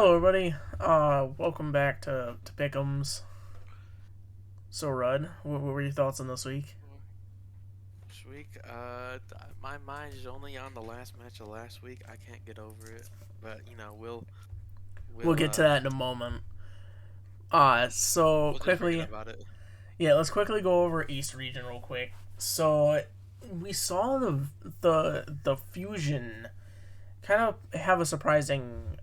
Hello, everybody. Welcome back to Pick'ems. So, Rudd, what were your thoughts on this week? This week, my mind is only on the last match of last week. I can't get over it, but we'll We'll we'll get to uh that in a moment. So we'll just forget quickly, about it. yeah, let's quickly go over East Region real quick. So, we saw the Fusion kind of have a surprising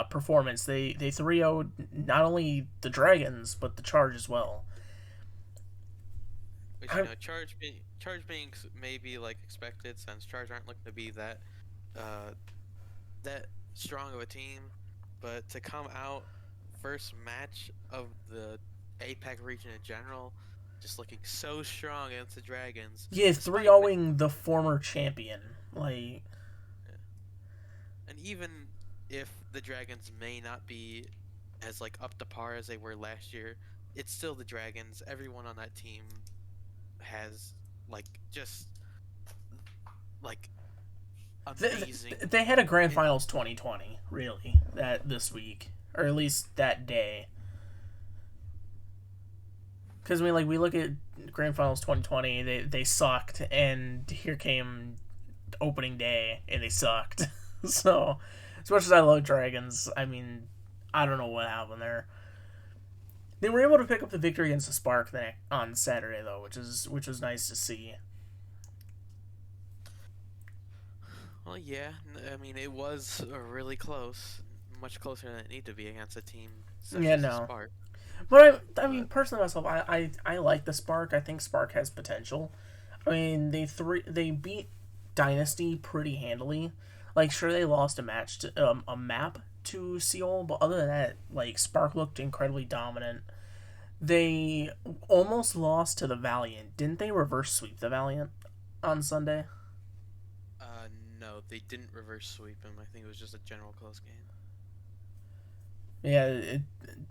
performance. They 3-0'd not only the Dragons but the Charge as well. Which charge being maybe like expected since Charge aren't looking to be uh that strong of a team, but to come out first match of the APAC region in general, just looking so strong against the Dragons, Yeah, three despite 0 the former champion. Like, and even if the Dragons may not be as like up to par as they were last year, it's still the Dragons. Everyone on that team has like just like They, amazing. they had a Grand It, Finals 2020, really, that this week, or at least that day. Because I mean, like, we look at Grand Finals 2020, they sucked, and here came opening day, and they sucked. So, as much as I love Dragons, I mean, I don't know what happened there. They were able to pick up the victory against the Spark on Saturday, though, which was nice to see. well, yeah, I mean it was really close, much closer than it needed to be against a team such Yeah, as the no, Spark. but I mean, But personally myself, I like the Spark. I think Spark has potential. I mean, they beat Dynasty pretty handily. Like, sure, they lost a map to Seoul, but other than that, like, Spark looked incredibly dominant. They almost lost to the Valiant. Didn't they reverse sweep the Valiant on Sunday? no, they didn't reverse sweep him. I think it was just a general close game. Yeah,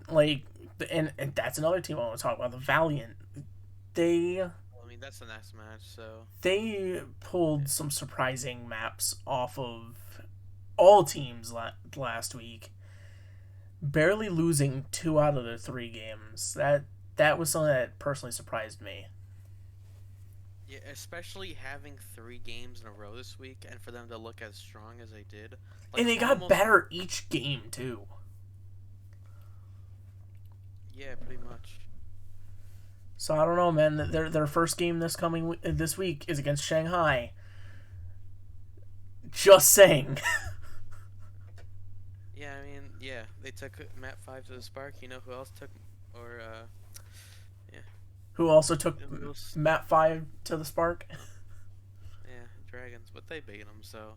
like, and that's another team I want to talk about. The Valiant. They Well, I mean that's the next match, so they pulled yeah. some surprising maps off of all teams last week, barely losing 2 out of their 3 games. That was something that personally surprised me. Yeah, especially having 3 games in a row this week, and for them to look as strong as they did, like And they for got almost better each game too. yeah, pretty much. So I don't know, man. Their first game this week is against Shanghai. Just saying. Yeah, I mean, yeah, they took Map 5 to the Spark. You know who else took, or yeah, Who also took you know who else? Map 5 to the Spark. Yeah, Dragons, but they beat them, so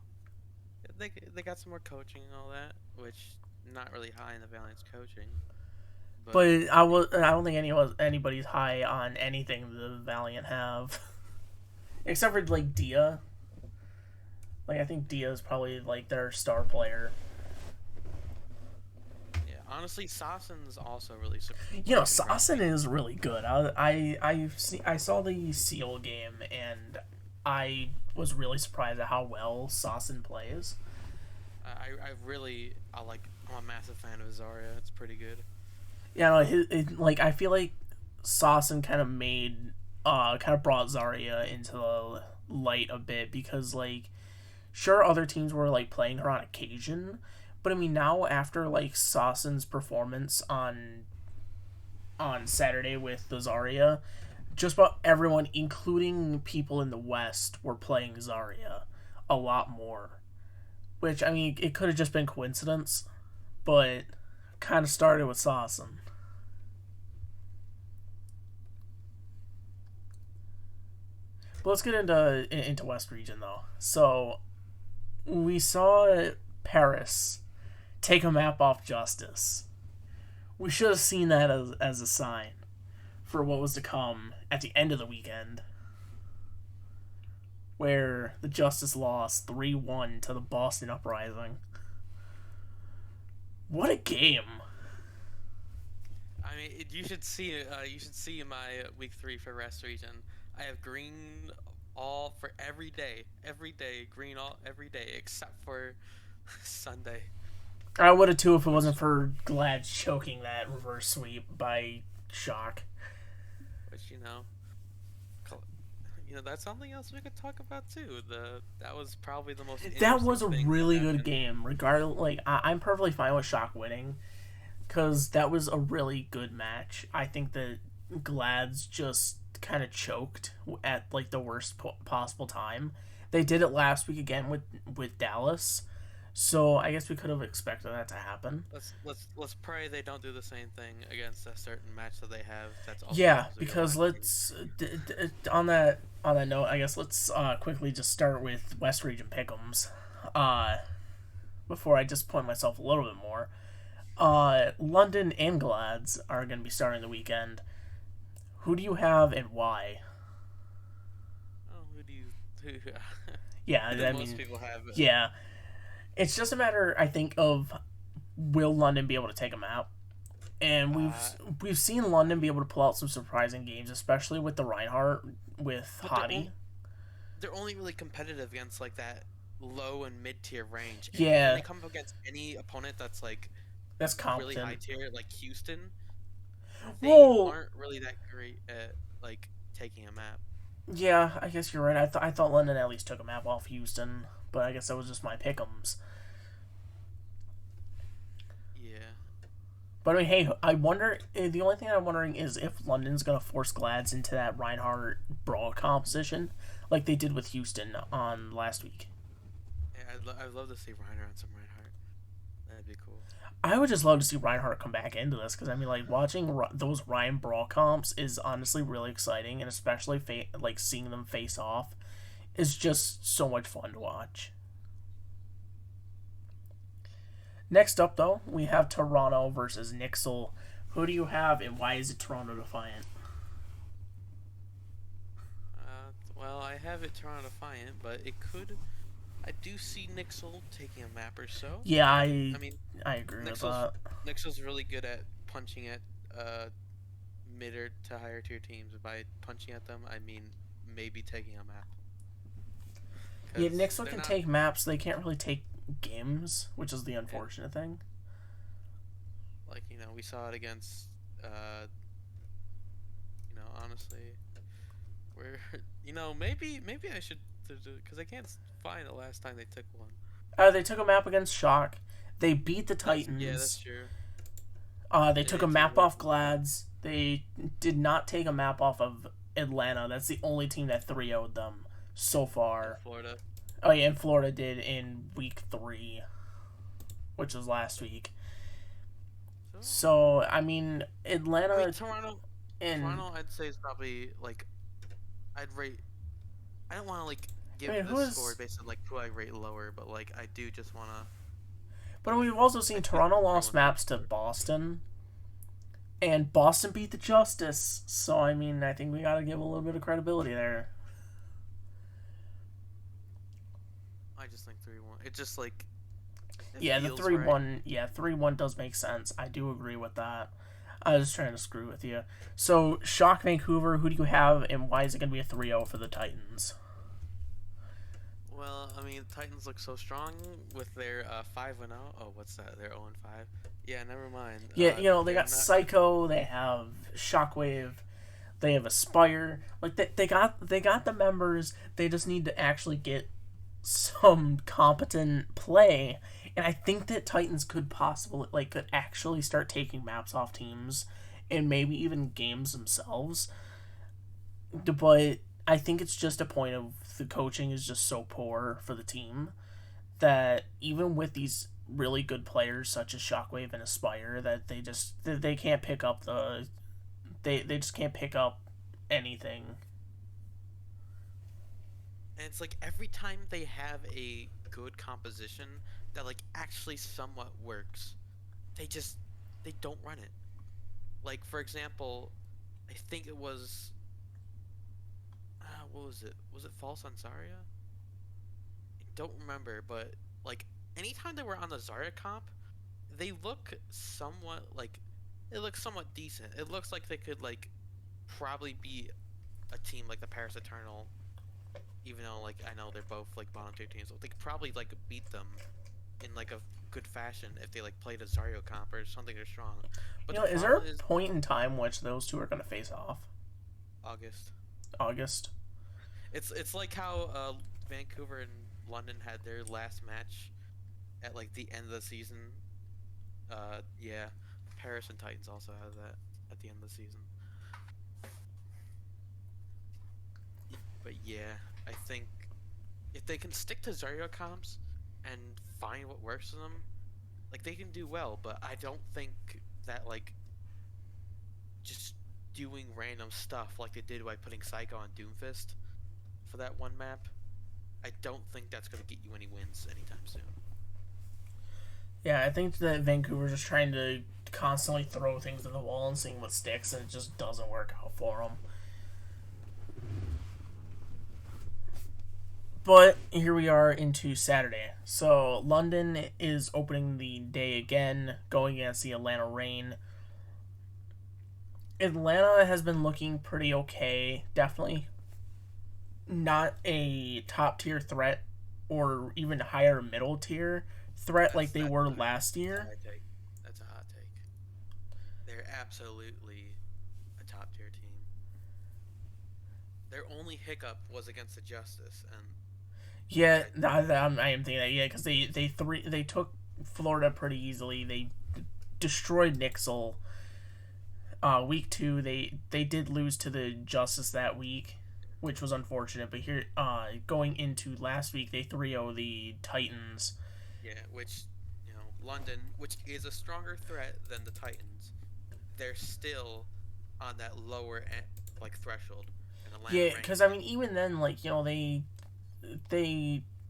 they got some more coaching and all that, which not really high in the Valiant's coaching, but But I don't think anybody's high on anything the Valiant have, except for like Dia. Like, I think Dia is probably like their star player. yeah, honestly, Sassen's also really You know, impressed Sassen me. is really good. I saw the Seal game, and I was really surprised at how well Sassen plays. I like. I'm a massive fan of Zarya. It's pretty good. Yeah, no, like, I feel like Sassen kind of brought Zarya into the light a bit, because, like, sure, other teams were like playing her on occasion, but I mean, now after like Sassen's performance on Saturday with the Zarya, just about everyone, including people in the West, were playing Zarya a lot more. Which, I mean, it could have just been coincidence, but kind of started with Sassen. But let's get into West Region though. So we saw Paris take a map off Justice. We should have seen that as a sign for what was to come at the end of the weekend, where the Justice lost 3-1 to the Boston Uprising. What a game! I mean, you should see my week 3 for Rest Region. I have green all for every day green all every day except for Sunday. I would have too if it wasn't for Glad choking that reverse sweep by Shock. which that's something else we could talk about too. That was probably the most That interesting was a thing that really good happened. game. Regardless, like I'm perfectly fine with Shock winning because that was a really good match. I think that Glad's just kind of choked at like the worst possible time. They did it last week again with Dallas, so I guess we could have expected that to happen. Let's pray they don't do the same thing against a certain match that they have. That's also Yeah, supposed to be a because live stream. let's on that note, I guess let's quickly just start with West Region Pick'ems. Uh, Before I disappoint myself a little bit more. London and Glads are going to be starting the weekend. Who do you have and why? Oh, who do you? Who, Yeah, who do I most mean, people have? yeah, it's just a matter, I think, of will London be able to take them out? And Uh, we've seen London be able to pull out some surprising games, especially with the Reinhardt with but Hottie. they're only really competitive against like that low and mid tier range. And when Yeah, they come up against any opponent that's like that's really high competent. tier, like Houston, they Well, aren't really that great at like taking a map. yeah, I guess you're right. I thought London at least took a map off Houston, but I guess that was just my pick'ems. Yeah. But I mean, hey, I wonder. The only thing I'm wondering is if London's gonna force Glads into that Reinhardt brawl composition, like they did with Houston on last week. Yeah, I'd love to see Reiner on some Reinhardt. That'd be cool. I would just love to see Reinhardt come back into this because I mean, like watching those Ryan brawl comps is honestly really exciting, and especially like seeing them face off is just so much fun to watch. Next up, though, we have Toronto versus Nixle. Who do you have, and why is it Toronto Defiant? Well, I have it Toronto Defiant, but it could. I do see Nixle taking a map or so. Yeah, I I mean, I agree with Nixle's that. Nixle's really good at punching at mid or to higher tier teams. By punching at them, I mean maybe taking a map Yeah, because Nixle they're can not take maps. They can't really take games, which is the yeah, unfortunate thing. like we saw it against honestly where maybe I should because I can't find the last time they took one. They took a map against Shock. They beat the That's Titans. true. They They took a did take a map map off Glads. They did not take a map off of Atlanta. That's the only team that 3-0'd them so in far. Florida. Oh yeah, and Florida did in week 3, which was last week. So So I mean, I mean Atlanta Toronto. and Toronto, I'd say is probably like I'd rate. I don't want to like I give mean, this who score is? based on like who I rate lower, but like I do just want to But like we've also I seen do think Toronto lost everyone's rated maps to lower. Boston, and Boston beat the Justice. So I mean, I think we got to give a little bit of credibility there. I just think 3-1. It just like it Yeah, the feels three right. one. Yeah, 3-1 does make sense. I do agree with that. I was trying to screw with you. So Shock Vancouver. Who do you have, and why is it going to be a 3-0 for the Titans? Well, I mean, Titans look so strong with their 5-0. Oh, what's that? They're 0-5. Yeah, never mind. Yeah, they They're got not. Psycho. They have Shockwave. They have Aspire. Like they got the members. They just need to actually get some competent play. And I think that Titans could actually start taking maps off teams and maybe even games themselves. But I think it's just a point of the coaching is just so poor for the team that even with these really good players such as Shockwave and Aspire that they can't pick up they just can't pick up anything. And it's like every time they have a good composition that like actually somewhat works, they just they don't run it. Like for example, I think it was what was it? Was it False on Zarya? I don't remember, but like anytime they were on the Zarya comp, they look somewhat like it looks somewhat decent. It looks like they could like probably be a team like the Paris Eternal, even though like I know they're both like bottom tier teams. They could probably like beat them in like a good fashion if they like played a Zarya comp or something they're strong. But You the know, is there a problem is point in time which those two are going to face off? August. August? It's like how Vancouver and London had their last match at like the end of the season. Yeah, Paris and Titans also have that at the end of the season. But yeah, I think if they can stick to Zarya comps and find what works for them, like they can do well. But I don't think that like just doing random stuff like they did by putting Psycho on Doomfist for that one map, I don't think that's gonna get you any wins anytime soon. Yeah, I think that Vancouver's just trying to constantly throw things at the wall and seeing what sticks, and it just doesn't work out for them. But here we are into Saturday. So London is opening the day again, going against the Atlanta Reign. Atlanta has been looking pretty okay. Definitely not a top tier threat or even higher middle tier threat like they were last year. That's a hot take. They're absolutely a top tier team. Their only hiccup was against the Justice, and yeah, I am thinking that. Yeah, because they took Florida pretty easily. They destroyed Nixle. Week 2, they did lose to the Justice that week, which was unfortunate. But here, going into last week, they 3-0 the Titans. Yeah, which, London, which is a stronger threat than the Titans, they're still on that lower end, like threshold. Yeah, because I mean, even then, like they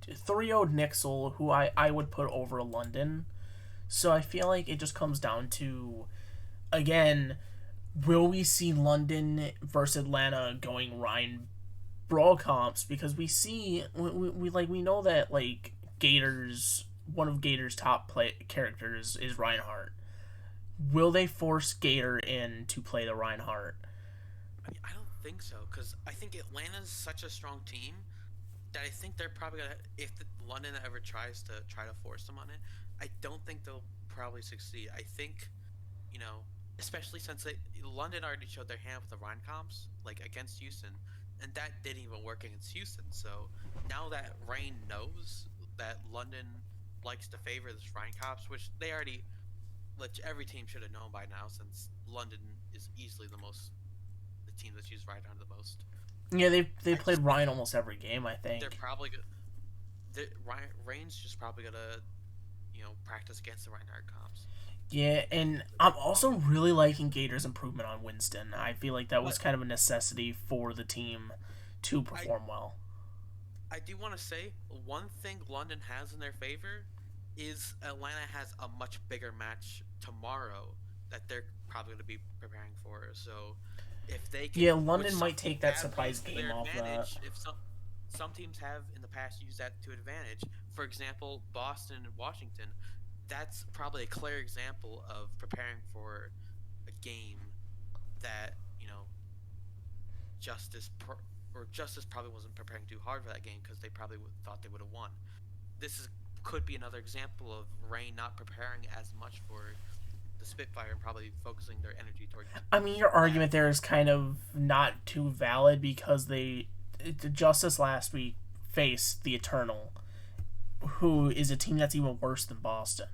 3-0'd Nixle, who I would put over London. So I feel like it just comes down to, again, will we see London versus Atlanta going Ryan brawl comps? Because we see we know that like Gators, one of Gator's top characters is Reinhardt. Will they force Gator in to play the Reinhardt? I don't think so, because I think Atlanta's such a strong team that I think they're probably gonna, if London ever tries to force them on it, I don't think they'll probably succeed. I think, especially since London already showed their hand with the Rhine comps, like against Houston, and that didn't even work against Houston. So now that Reign knows that London likes to favor this Rhine comps, which they already, every team should have known by now, since London is easily the team that's used Rhine the most. Yeah, they played Ryan almost every game. I think they're probably good. Reign's just probably gonna, practice against the Reinhardt comps. Yeah, and I'm also really liking Gator's improvement on Winston. I feel like that was kind of a necessity for the team to perform well. I do want to say one thing London has in their favor is Atlanta has a much bigger match tomorrow that they're probably going to be preparing for. So if they can, London might take that surprise game off that. If some teams have in the past used that to advantage. For example, Boston and Washington. That's probably a clear example of preparing for a game that Justice probably wasn't preparing too hard for that game because they probably thought they would have won. Could be another example of Reign not preparing as much for the Spitfire and probably focusing their energy toward. I mean, your argument there is kind of not too valid because the Justice last week faced the Eternal, who is a team that's even worse than Boston.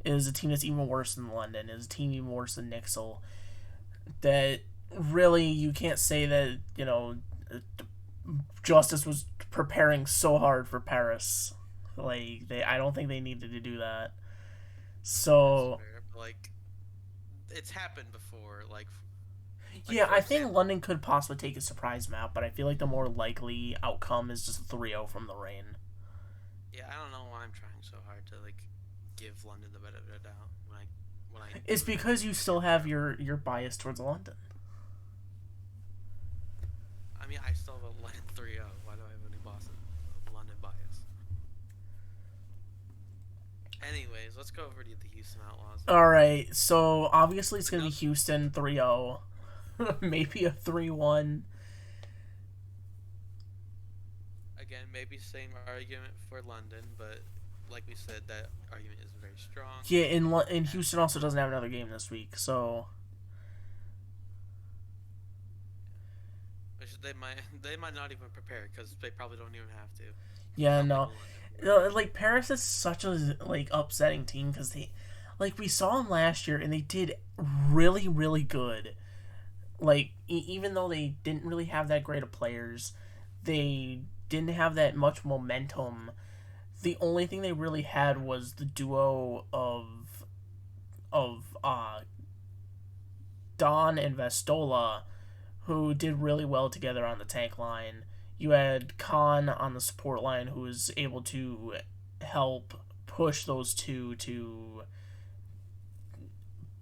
It is a team that's even worse than London. It is a team even worse than Nixle. That really, you can't say that, Justice was preparing so hard for Paris. I don't think they needed to do that. So, it's happened before. Yeah, I think London could possibly take a surprise map, but I feel like the more likely outcome is just 3-0 from the Reign. Yeah, I don't know why I'm trying so hard to give London the benefit of the doubt when I. It's because you still have your bias towards London. I mean, I still have a London 3-0. Why do I have any London bias? Anyways, let's go over to the Houston Outlaws. Alright, so obviously it's going to be Houston 3-0. Maybe a 3-1. Again, maybe same argument for London, but like we said, that argument is very strong. Yeah, and Houston also doesn't have another game this week, so Which they might not even prepare because they probably don't even have to. It's yeah, not like no. London where Like Paris is such a like upsetting team because they, like we saw them last year and they did really really good. Like even though they didn't really have that great of players, they didn't have that much momentum. The only thing they really had was the duo of Don and Vestola, who did really well together on the tank line. You had Khan on the support line, who was able to help push those two to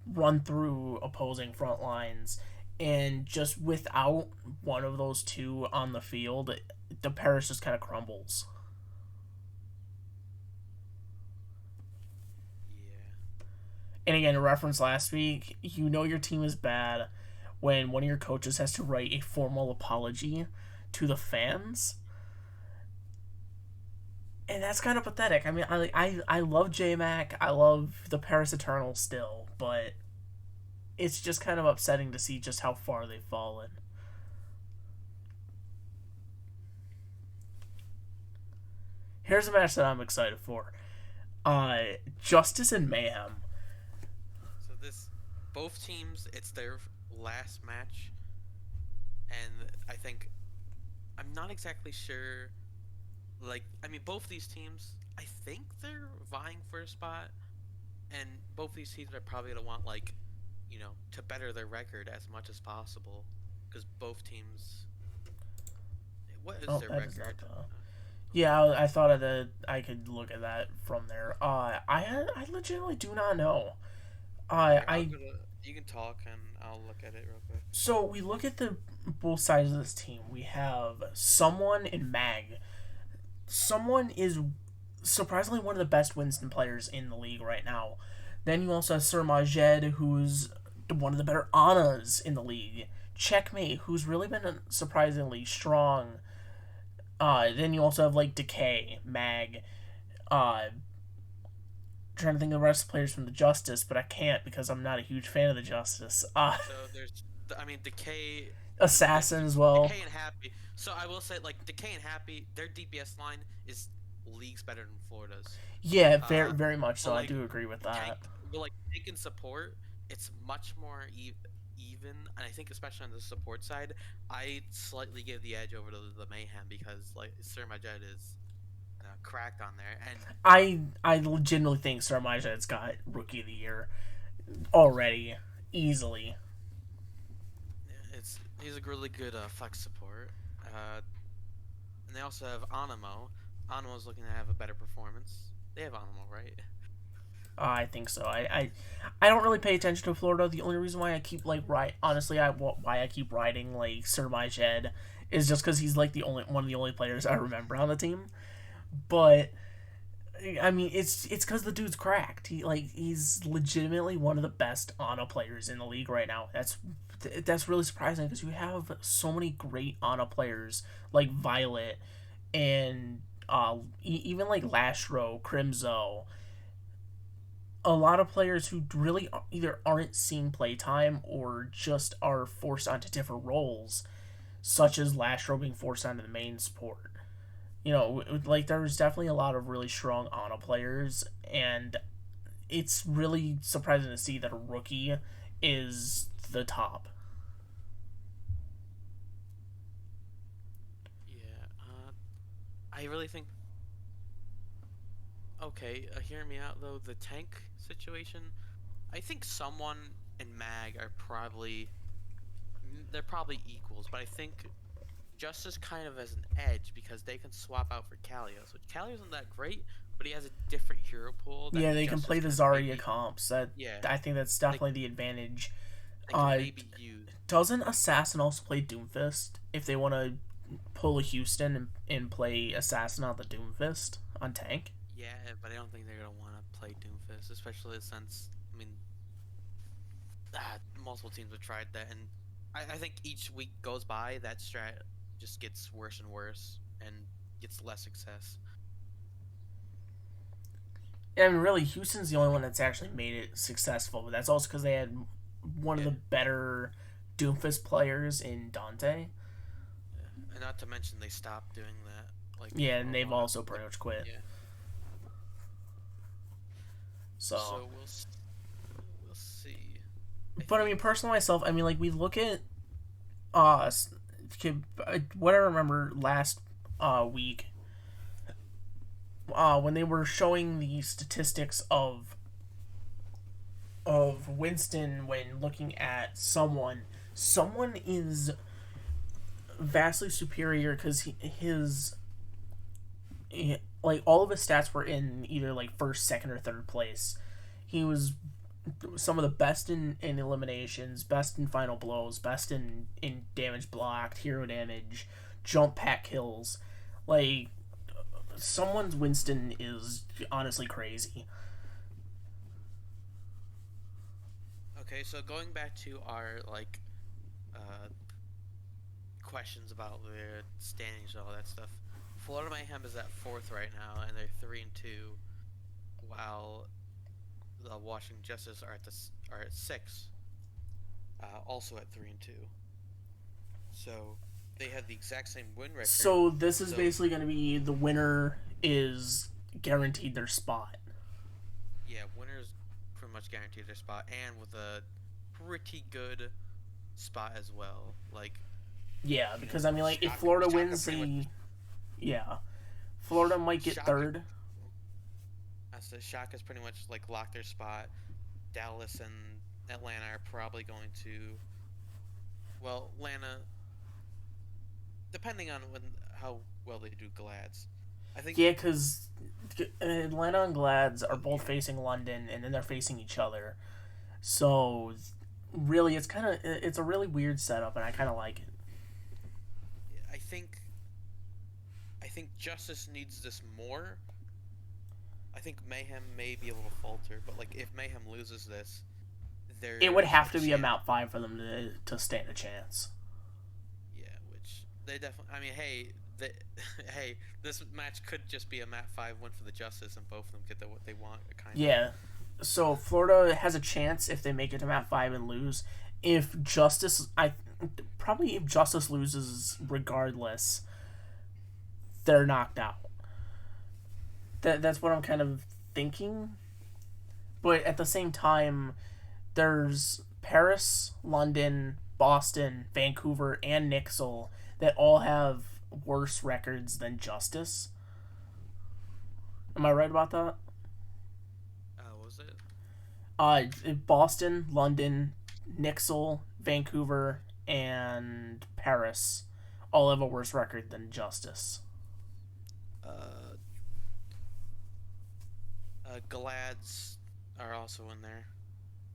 run through opposing front lines. And just without one of those two on the field, the Paris just kind of crumbles. yeah. And again, a reference last week, you know your team is bad when one of your coaches has to write a formal apology to the fans. And that's kind of pathetic. I mean, I love J Mac. I love the Paris Eternal still, but it's just kind of upsetting to see just how far they've fallen. Here's a match that I'm excited for. Justice and Mayhem. So this, both teams, it's their last match, and I think I'm not exactly sure. Like, I mean, both these teams, I think they're vying for a spot, and both these teams are probably gonna want like, to better their record as much as possible, because both teams. What is Oh, their that is not record? the. Yeah, I thought that I could look at that from there. I legitimately do not know. Here, I'll I go to. You can talk, and I'll look at it real quick. So we look at the both sides of this team. We have someone in Mag. Someone is surprisingly one of the best Winston players in the league right now. Then you also have Sir Majed, who's one of the better Annas in the league. Checkmate, who's really been surprisingly strong. Then you also have like Decay, Mag. Trying to think of the rest of the players from the Justice, but I can't because I'm not a huge fan of the Justice. So there's, I mean, Decay, Assassin as well. Decay and Happy. So I will say, like, Decay and Happy, their DPS line is leagues better than Florida's. Yeah, very Uh, very much but so. I like do agree with tank, that. but like tank and support, it's much more even, and I think especially on the support side, I slightly give the edge over to the Mayhem because like Sir Majed is cracked on there, and I legitimately think Sir Majed's got Rookie of the Year already, easily. he's a really good flex support. And they also have Animo. Animo's looking to have a better performance. They have Animo, right? I think so. I don't really pay attention to Florida. The only reason why I keep like honestly, why I keep riding like Sir Majed is just because he's like the only one of the only players I remember on the team. But I mean, it's because the dude's cracked. He's legitimately one of the best Ana players in the league right now. That's really surprising because you have so many great Ana players like Violet and even like Lashro, Crimzo. A lot of players who really either aren't seeing playtime or just are forced onto different roles, such as Lashro being forced onto the main support. Like there's definitely a lot of really strong Ana players, and it's really surprising to see that a rookie is the top. Yeah. I really think. Okay, hear me out though. The tank situation, I think someone and Mag are probably they're probably equals, but I think Justice kind of as an edge because they can swap out for Kalios. Which Kalios isn't that great, but he has a different hero pool that Yeah, they can Justice play the can Zarya maybe, comps. That yeah, I think that's they, definitely the advantage. they can Uh, maybe use. doesn't Assassin also play Doomfist if they want to pull a Houston and play Assassin on the Doomfist on tank? Yeah, but I don't think they're gonna want to play Doomfist, especially since I mean, multiple teams have tried that, and I think each week goes by, that strat just gets worse and worse and gets less success. I mean, really, Houston's the only one that's actually made it successful, but that's also because they had one of Yeah, the better Doomfist players in Dante. yeah. And not to mention they stopped doing that like Yeah, for and a they've while. also pretty much quit. Yeah. So, So we'll see. I but I mean, think. personally, myself, I mean, like we look at uh, what I remember last week, when they were showing the statistics of Winston when looking at someone is vastly superior because like all of his stats were in either like first, second, or third place. He was some of the best in eliminations, best in final blows, best in damage blocked, hero damage, jump pack kills. Like someone's Winston is honestly crazy. Okay, so going back to our like uh, questions about their standings and all that stuff. Florida Mayhem is at fourth right now, and they're 3-2, while the Washington Justice are at six, also at 3-2. So they have the exact same win record. So this is So basically going to be the winner is guaranteed their spot. yeah, winners pretty much guaranteed their spot, and with a pretty good spot as well. Like Yeah, you because know, I mean, like if Florida wins the, yeah, Florida might get Shaka, third. so Shaka's pretty much like locked their spot. Dallas and Atlanta are probably going to. Well, Atlanta, depending on how well they do Glads, I think. Yeah, because Atlanta and Glads are both facing London, and then they're facing each other. So really, it's a really weird setup, and I kind of like it. I think. I think Justice needs this more. I think Mayhem may be a little falter, but like if Mayhem loses this, there's It would have to a be a chance. map 5 for them to stand a chance. Yeah, which they definitely. I mean, hey, hey, this match could just be a map 5 win for the Justice, and both of them get what they want, kind of. Yeah. So Florida has a chance if they make it to map 5 and lose. If Justice, probably if Justice loses regardless, they're knocked out. That's what I'm kind of thinking. But at the same time, there's Paris, London, Boston, Vancouver, and Nixle that all have worse records than Justice. Am I right about that? What was it? Boston, London, Nixle, Vancouver, and Paris all have a worse record than Justice. Uh, Glads are also in there.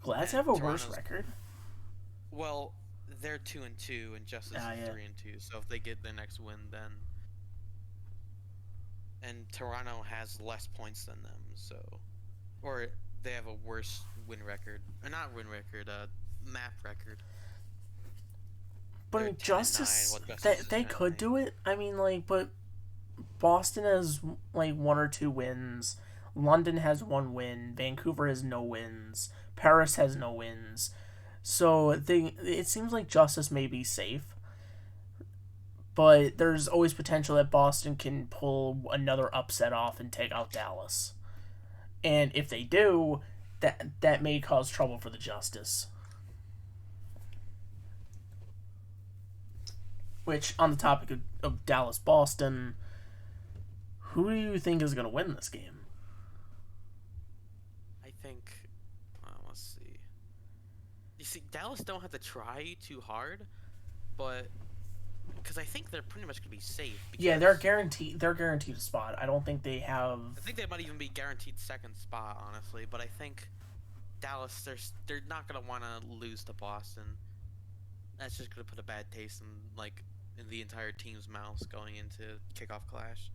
Glads And have a worse Toronto's record. Well, they're 2-2, and Justice is Yeah. 3-2. So if they get their next win, then and Toronto has less points than them, so or they have a worse win record, or not win record, map record. But I They're mean, 10 and 9, Justice, while Justice is they 10 and could 8. do it. I mean, like, but Boston has like one or two wins. London has one win. Vancouver has no wins. Paris has no wins. So it seems like Justice may be safe, but there's always potential that Boston can pull another upset off and take out Dallas. And if they do, that may cause trouble for the Justice. Which, on the topic of Dallas Boston, who do you think is going to win this game? I think. Let's see. You see, Dallas don't have to try too hard, but because I think they're pretty much gonna be safe. Yeah, they're guaranteed. They're guaranteed a spot. I don't think they have. I think they might even be guaranteed second spot, honestly. But I think Dallas, they're not gonna want to lose to Boston. That's just gonna put a bad taste in the entire team's mouths going into kickoff clash.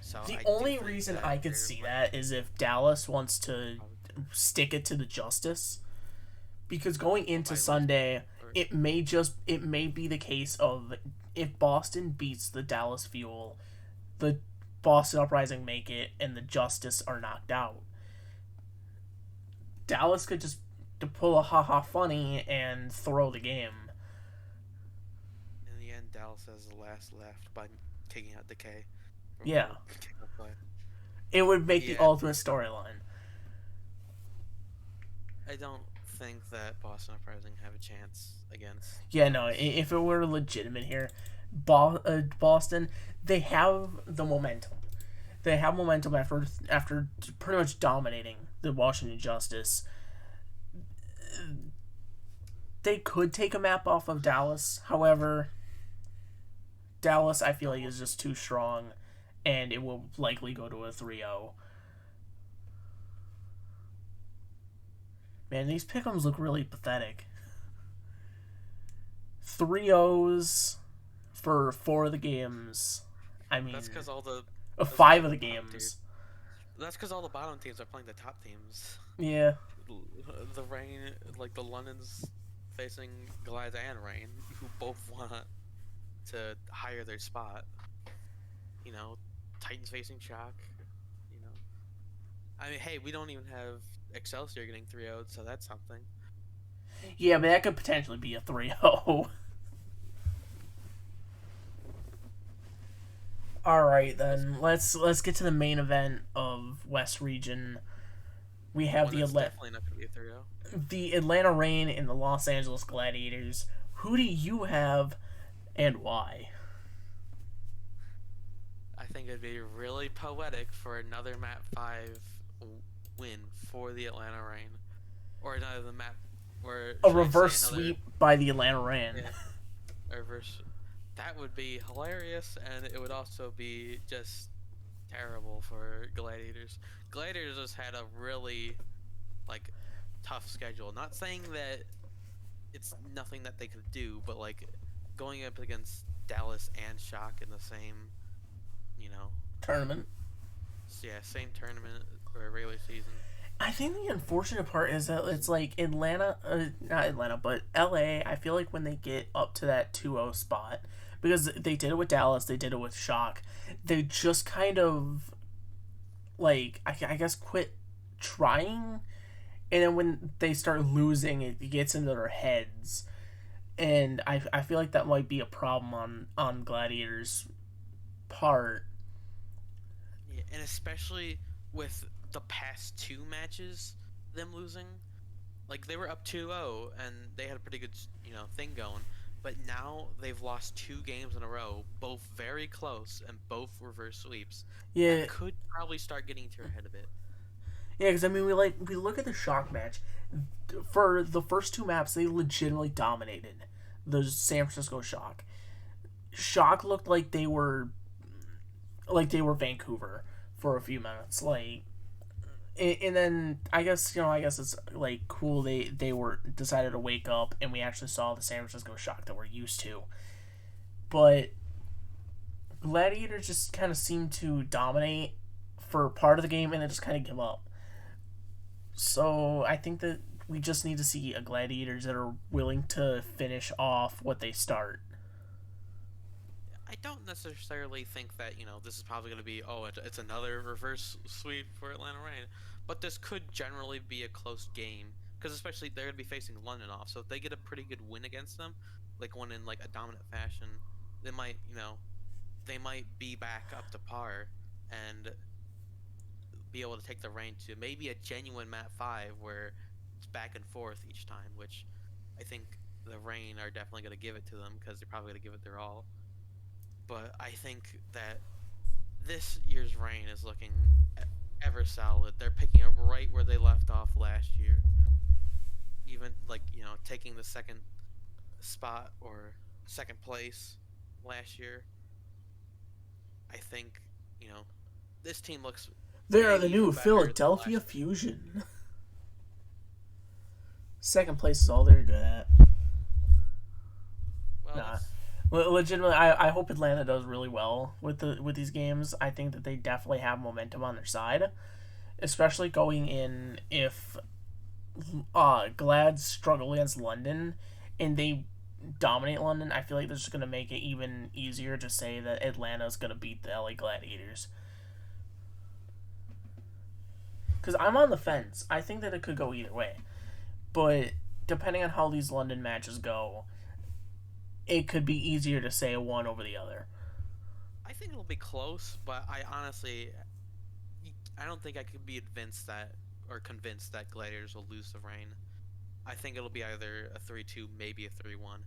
So The I only do think reason that I could they're, see like, that is if Dallas wants to stick it to the Justice, because going into by Sunday, losing, it may be the case of if Boston beats the Dallas Fuel, the Boston Uprising make it, and the Justice are knocked out. Dallas could just to pull a haha funny and throw the game. In the end, Dallas has the last laugh by taking out Decay. Yeah. It would make the ultimate storyline. I don't think that Boston Uprising have a chance against. Yeah, no. If it were legitimate here, Boston, they have the momentum. They have momentum after pretty much dominating the Washington Justice. They could take a map off of Dallas. However, Dallas, I feel like, is just too strong, and it will likely go to a 3-0. Man, these pick'ems look really pathetic. 3-0s for 4 of the games. I mean, that's because all the 5 of the games. That's because all the bottom teams are playing the top teams. Yeah. The Rain, like the London's facing Goliath and Rain, who both want to hire their spot. You know, Titans facing Shock. You know, I mean, hey, we don't even have Excelsior getting 3-0'd, so that's something. Yeah, but that could potentially be a 3-0. All right, then let's get to the main event of West Region. We have definitely not going to be a 3-0. The Atlanta Reign and the Los Angeles Gladiators. Who do you have, and why? I think it'd be really poetic for another Map 5 win for the Atlanta Reign, or another map where a reverse sweep by the Atlanta Reign. Yeah, reverse. That would be hilarious, and it would also be just terrible for Gladiators. Gladiators just had a really tough schedule. Not saying that it's nothing that they could do, but going up against Dallas and Shock in the same, tournament. Yeah, same tournament or regular season. I think the unfortunate part is that it's Atlanta, not Atlanta, but LA. I feel like when they get up to that 2-0 spot, because they did it with Dallas, they did it with Shock, they just kind of I guess quit trying, and then when they start losing, it gets into their heads, and I feel like that might be a problem on Gladiators' part. Yeah, and especially with the past 2 matches, them losing, they were up 2-0 and they had a pretty good thing going, but now they've lost 2 games in a row, both very close and both reverse sweeps. Yeah, that could probably start getting to your head a bit. Yeah, because I mean, we look at the Shock match. For the first 2 maps, they legitimately dominated the San Francisco Shock. Shock looked like they were Vancouver for a few minutes, and then I guess it's cool they were decided to wake up and we actually saw the San Francisco Shock that we're used to. But Gladiators just kind of seem to dominate for part of the game and then just kind of give up. So I think that we just need to see a Gladiators that are willing to finish off what they start. I don't necessarily think that, this is probably going to be, it's another reverse sweep for Atlanta Reign. But this could generally be a close game. Because especially they're going to be facing London off. So if they get a pretty good win against them, one in a dominant fashion, they might, they might be back up to par and be able to take the Reign to maybe a genuine Map 5 where it's back and forth each time. Which I think the Reign are definitely going to give it to them because they're probably going to give it their all. But I think that this year's Reign is looking ever solid. They're picking up right where they left off last year. Even taking the second spot or second place last year. I think, this team looks... They are the new Philadelphia Fusion. Second place is all they're good at. Well, legitimately, I hope Atlanta does really well with these games. I think that they definitely have momentum on their side, especially going in if Glads struggle against London and they dominate London. I feel like they're just going to make it even easier to say that Atlanta's going to beat the LA Gladiators. Because I'm on the fence. I think that it could go either way. But depending on how these London matches go, it could be easier to say one over the other. I think it'll be close, but I don't think I could be convinced that Gladiators will lose the rain. I think it'll be either a 3-2, maybe a 3-1.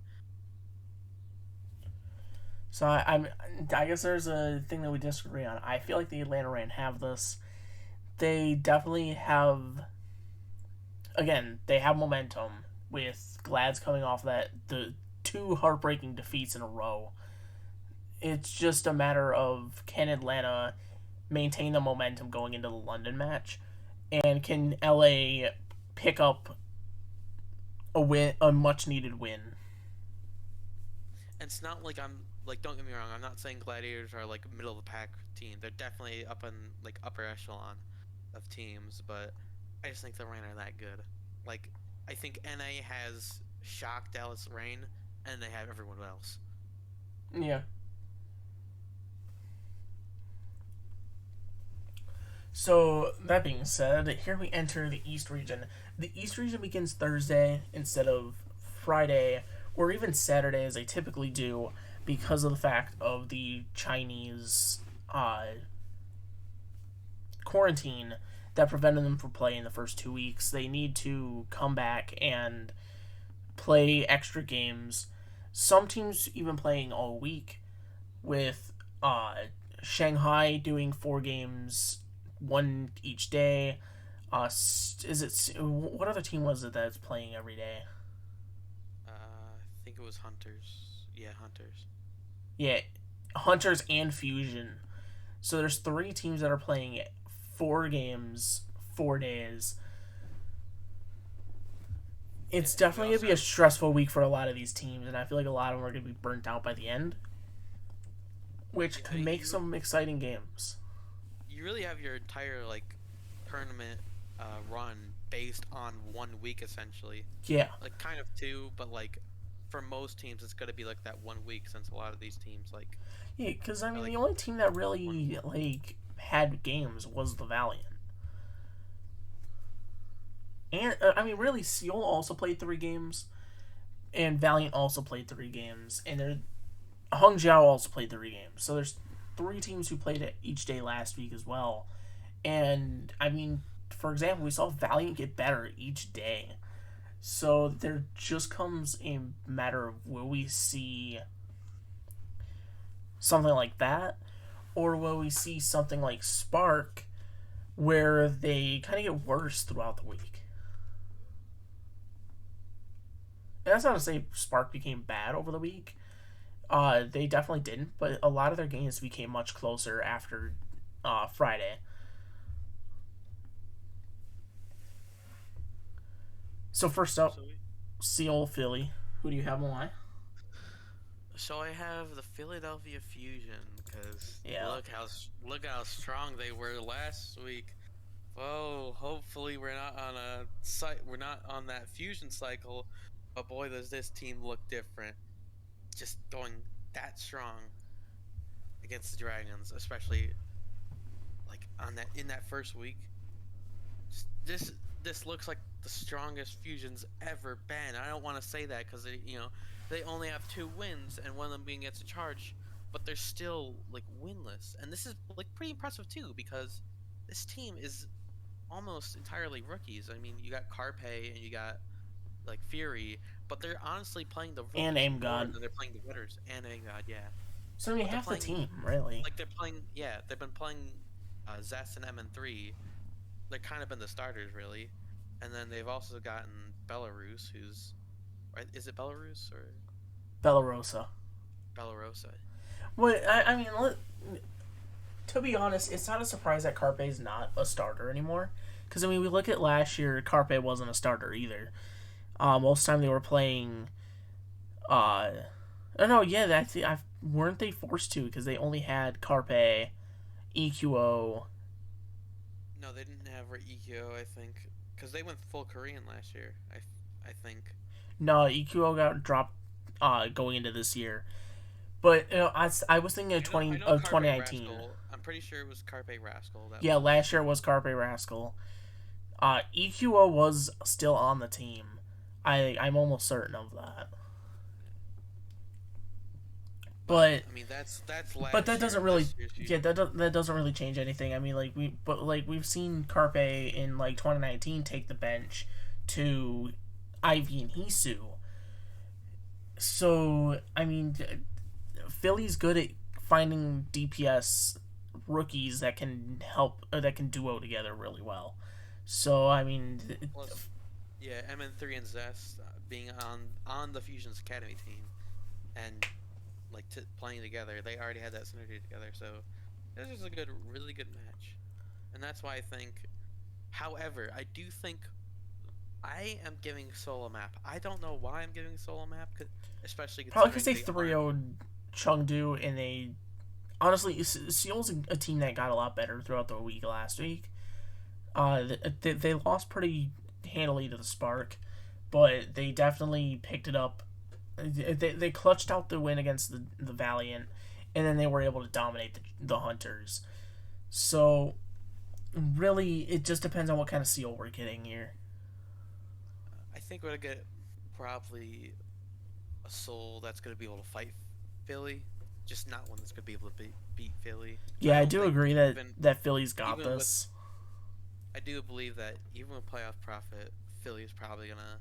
So I guess there's a thing that we disagree on. I feel like the Atlanta Rain have this. They definitely have. Again, they have momentum with Glads coming off the 2 heartbreaking defeats in a row. It's just a matter of, can Atlanta maintain the momentum going into the London match, and can LA pick up a much needed win. And it's not like don't get me wrong, I'm not saying Gladiators are like middle of the pack team. They're definitely up in like upper echelon of teams, but I just think the Rain are that good. Like, I think NA has shocked Dallas Rain, and they have everyone else. Yeah. So, that being said, here we enter the East region. The East region begins Thursday instead of Friday, or even Saturday as they typically do, because of the fact of the Chinese quarantine that prevented them from playing the first 2 weeks. They need to come back and play extra games. Some teams even playing all week, with Shanghai doing 4 games, 1 each day. What other team was it that's playing every day? I think it was Hunters. Yeah, Hunters. Yeah, Hunters and Fusion. So there's 3 teams that are playing 4 games, 4 days. It's definitely going to be a stressful week for a lot of these teams, and I feel like a lot of them are going to be burnt out by the end, which could make some exciting games. You really have your entire like tournament run based on 1 week essentially. Yeah. Like kind of 2, but like for most teams it's going to be like that 1 week, since a lot of these teams like. Yeah, because I mean the only team that really like had games was the Valiant. And I mean really Seoul also played 3 games, and Valiant also played 3 games, and Hong Cho also played 3 games. So there's 3 teams who played it each day last week as well. And I mean, for example, we saw Valiant get better each day. So there just comes a matter of, will we see something like that, or will we see something like Spark where they kind of get worse throughout the week? And that's not to say Spark became bad over the week. They definitely didn't, but a lot of their games became much closer after Friday. So first up, Seoul, Philly. Who do you have on line? So I have the Philadelphia Fusion, because look how strong they were last week. Well, hopefully we're not on that fusion cycle, but boy does this team look different. Just going that strong against the Dragons, especially like in that first week. This looks like the strongest Fusion's ever been. I don't want to say that because they only have 2 wins, and one of them being against a Charge, but they're still like winless. And this is like pretty impressive too, because this team is almost entirely rookies. I mean, you got Carpe and you got like Fury, but they're honestly playing the rookies and Aim God. They're playing the winners and Aim God, yeah. So I mean, half the team really. Like they've been playing Zest and MN3. They've kind of been the starters really, and then they've also gotten Belarus, who's right. Is it Belarus or Belarosa? Belarosa. Well, I mean, to be honest, it's not a surprise that Carpe's not a starter anymore. Because I mean, we look at last year, Carpe wasn't a starter either. Most of the time they were playing. Weren't they forced to, because they only had Carpe, EQO. No, they didn't have EQO, I think, because they went full Korean last year. I think. No, EQO got dropped going into this year. But I was thinking of 2019. I'm pretty sure it was Carpe Rascal. Last year was Carpe Rascal. EQO was still on the team. I'm almost certain of that. But I mean, that's but that last year. doesn't really, This year's yeah, that doesn't really change anything. I mean, we've seen Carpe in like 2019 take the bench to Ivy and Hisu. So I mean, Philly's good at finding DPS rookies that can help or that can duo together really well. So I mean, plus, yeah, MN3 and Zest being on the Fusion's Academy team and like playing together, they already had that synergy together. So this is a really good match, and that's why I think. However, I do think I am giving Seoul a map. I don't know why I'm giving Seoul a map, especially probably because considering they they 3 aren't. 0 Chengdu and they honestly Seoul's a team that got a lot better throughout the week last week. They lost pretty handily to the Spark, but they definitely picked it up. They clutched out the win against the Valiant, and then they were able to dominate the Hunters. So really, it just depends on what kind of seal we're getting here. I think we're gonna get probably a Soul that's gonna be able to fight Philly, just not one that's gonna be able to beat Philly. Yeah, I I don't do think agree that even Philly's got even with this. I do believe that even with playoff profit, Philly is probably gonna.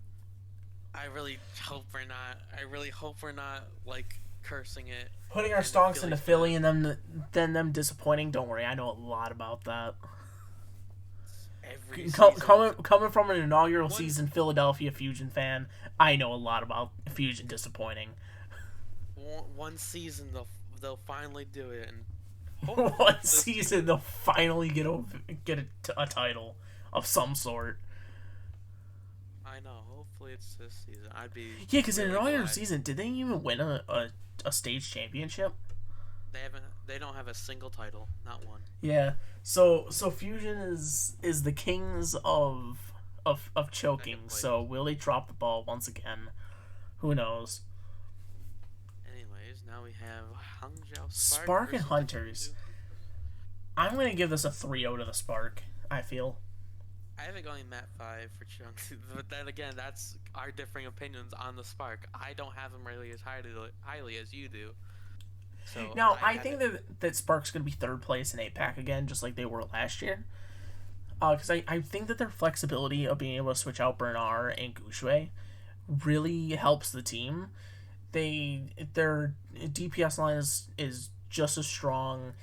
I really hope we're not. I really hope we're not like cursing it. Putting our And stonks into Philly's Philly gonna and them disappointing. Don't worry, I know a lot about that. every season. Coming from an inaugural One season Philadelphia Fusion fan, I know a lot about Fusion disappointing. one season they'll finally do it, and hopefully One this season they'll finally get a title of some sort. I know. Hopefully it's this season. I'd be Yeah, because in an really inaugural glad. season, did they even win a stage championship? They haven't. They don't have a single title, not one. Yeah. So Fusion is the kings of choking. Second So place. will they drop the ball once again? Who knows? Anyways, now we have Hangzhou Spark Spark and versus the Hunters. Chengdu. I'm gonna give this a 3-0 to the Spark. I feel. I have it going Mat 5 for Chengdu, but then again, that's our differing opinions on the Spark. I don't have them really as highly as you do. So Now I I have think it. that Spark's gonna be third place in APAC again, just like they were last year. Because I think that their flexibility of being able to switch out Bernard and Gouchue really helps the team. Their DPS line is just as strong.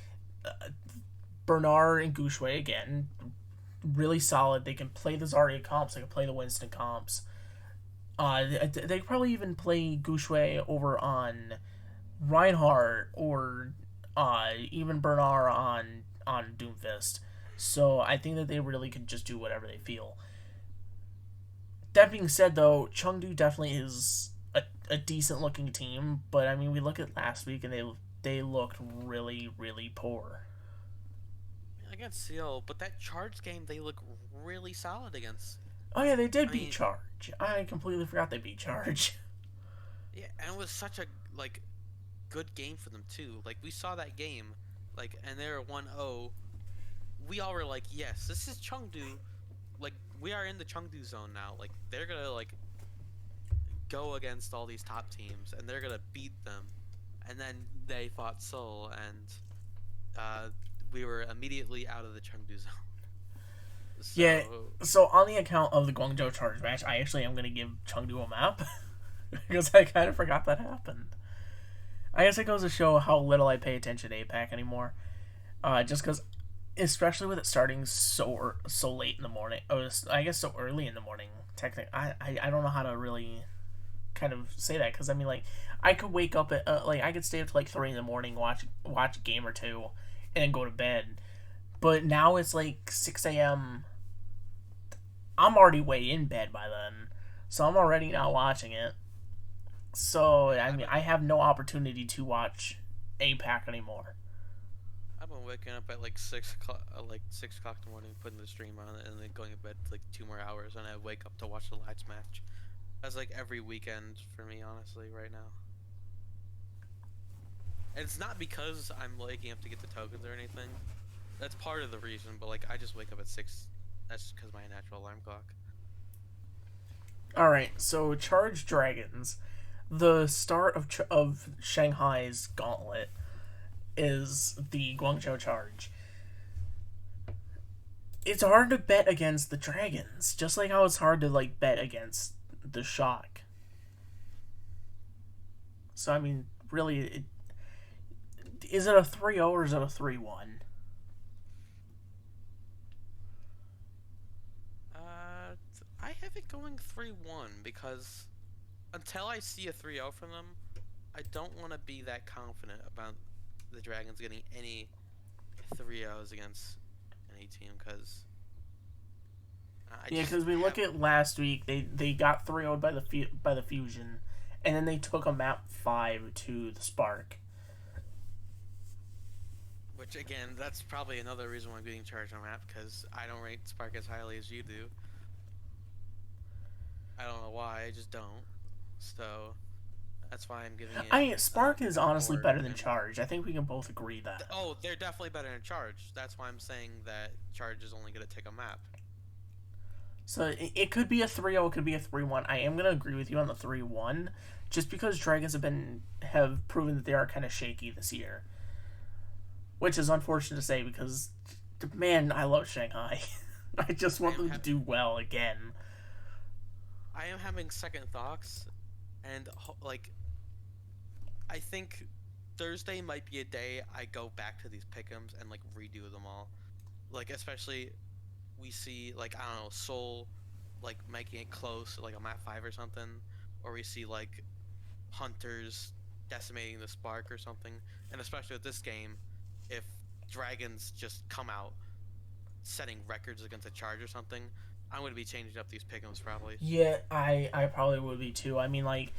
Bernard and Gouchue again, really solid. They can play the Zarya comps. They can play the Winston comps. They probably even play Gouchue over on Reinhardt or even Bernard on Doomfist. So I think that they really could just do whatever they feel. That being said, though, Chengdu definitely is a decent looking team. But I mean, we look at last week and they looked really poor. Against Seal, but that Charge game they look really solid against. Oh yeah, they did I beat mean, Charge. I completely forgot they beat Charge. yeah, and it was such a like good game for them too. Like we saw that game, like and they were 1-0. We all were like, yes, this is Chengdu. Like we are in the Chengdu zone now. Like they're gonna like go against all these top teams and they're gonna beat them. And then they fought Seoul and uh, we were immediately out of the Chengdu zone. Yeah. So So on the account of the Guangzhou Charge match, I actually am gonna give Chengdu a map because I kind of forgot that happened. I guess it goes to show how little I pay attention to APAC anymore. Just because, especially with it starting so late in the morning, I guess so early in the morning. Technically, I don't know how to really kind of say that because I mean like I could wake up at like I could stay up to like 3 in the morning, watch a game or two, and then go to bed. But now it's like 6 a.m. I'm already way in bed by then, so I'm already not watching it. So yeah, I mean, I have no opportunity to watch APAC anymore. I've been waking up at like 6 o'clock, like 6 o'clock in the morning, putting the stream on, and then going to bed for like 2 more hours, and I wake up to watch the lights match. That's like every weekend for me, honestly, right now. And it's not because I'm waking up to get the tokens or anything. That's part of the reason, but like I just wake up at 6 That's because my natural alarm clock. Alright, so Charge Dragons. The start of Shanghai's gauntlet is the Guangzhou Charge. It's hard to bet against the Dragons, just like how it's hard to like bet against the Shock. So I mean, really, is it a 3-0 or is it a 3-1? I have it going 3-1 because until I see a 3-0 from them, I don't want to be that confident about the Dragons getting any 3-0s against any team because Yeah, because we look at last week, they got 3-0'd by the Fusion, and then they took a map 5 to the Spark. Which again, that's probably another reason why I'm getting charged on map because I don't rate Spark as highly as you do. I don't know why, I just don't. So that's why I'm giving it. Spark is honestly better than Charge. I think we can both agree that. Oh, they're definitely better than Charge. That's why I'm saying that Charge is only going to take a map. So it could be a 3-0, it could be a 3-1. I am going to agree with you on the 3-1, just because Dragons have proven that they are kind of shaky this year. Which is unfortunate to say because, man, I love Shanghai. I just want them to do well again. I am having second thoughts, and like, I think Thursday might be a day I go back to these pick'ems and like redo them all. Like, especially we see like, I don't know, Seoul like making it close, like a map 5 or something, or we see like Hunters decimating the Spark or something. And especially with this game, if Dragons just come out setting records against a Charge or something, I'm going to be changing up these pick'ems probably. Yeah, I probably would be too. I mean, like,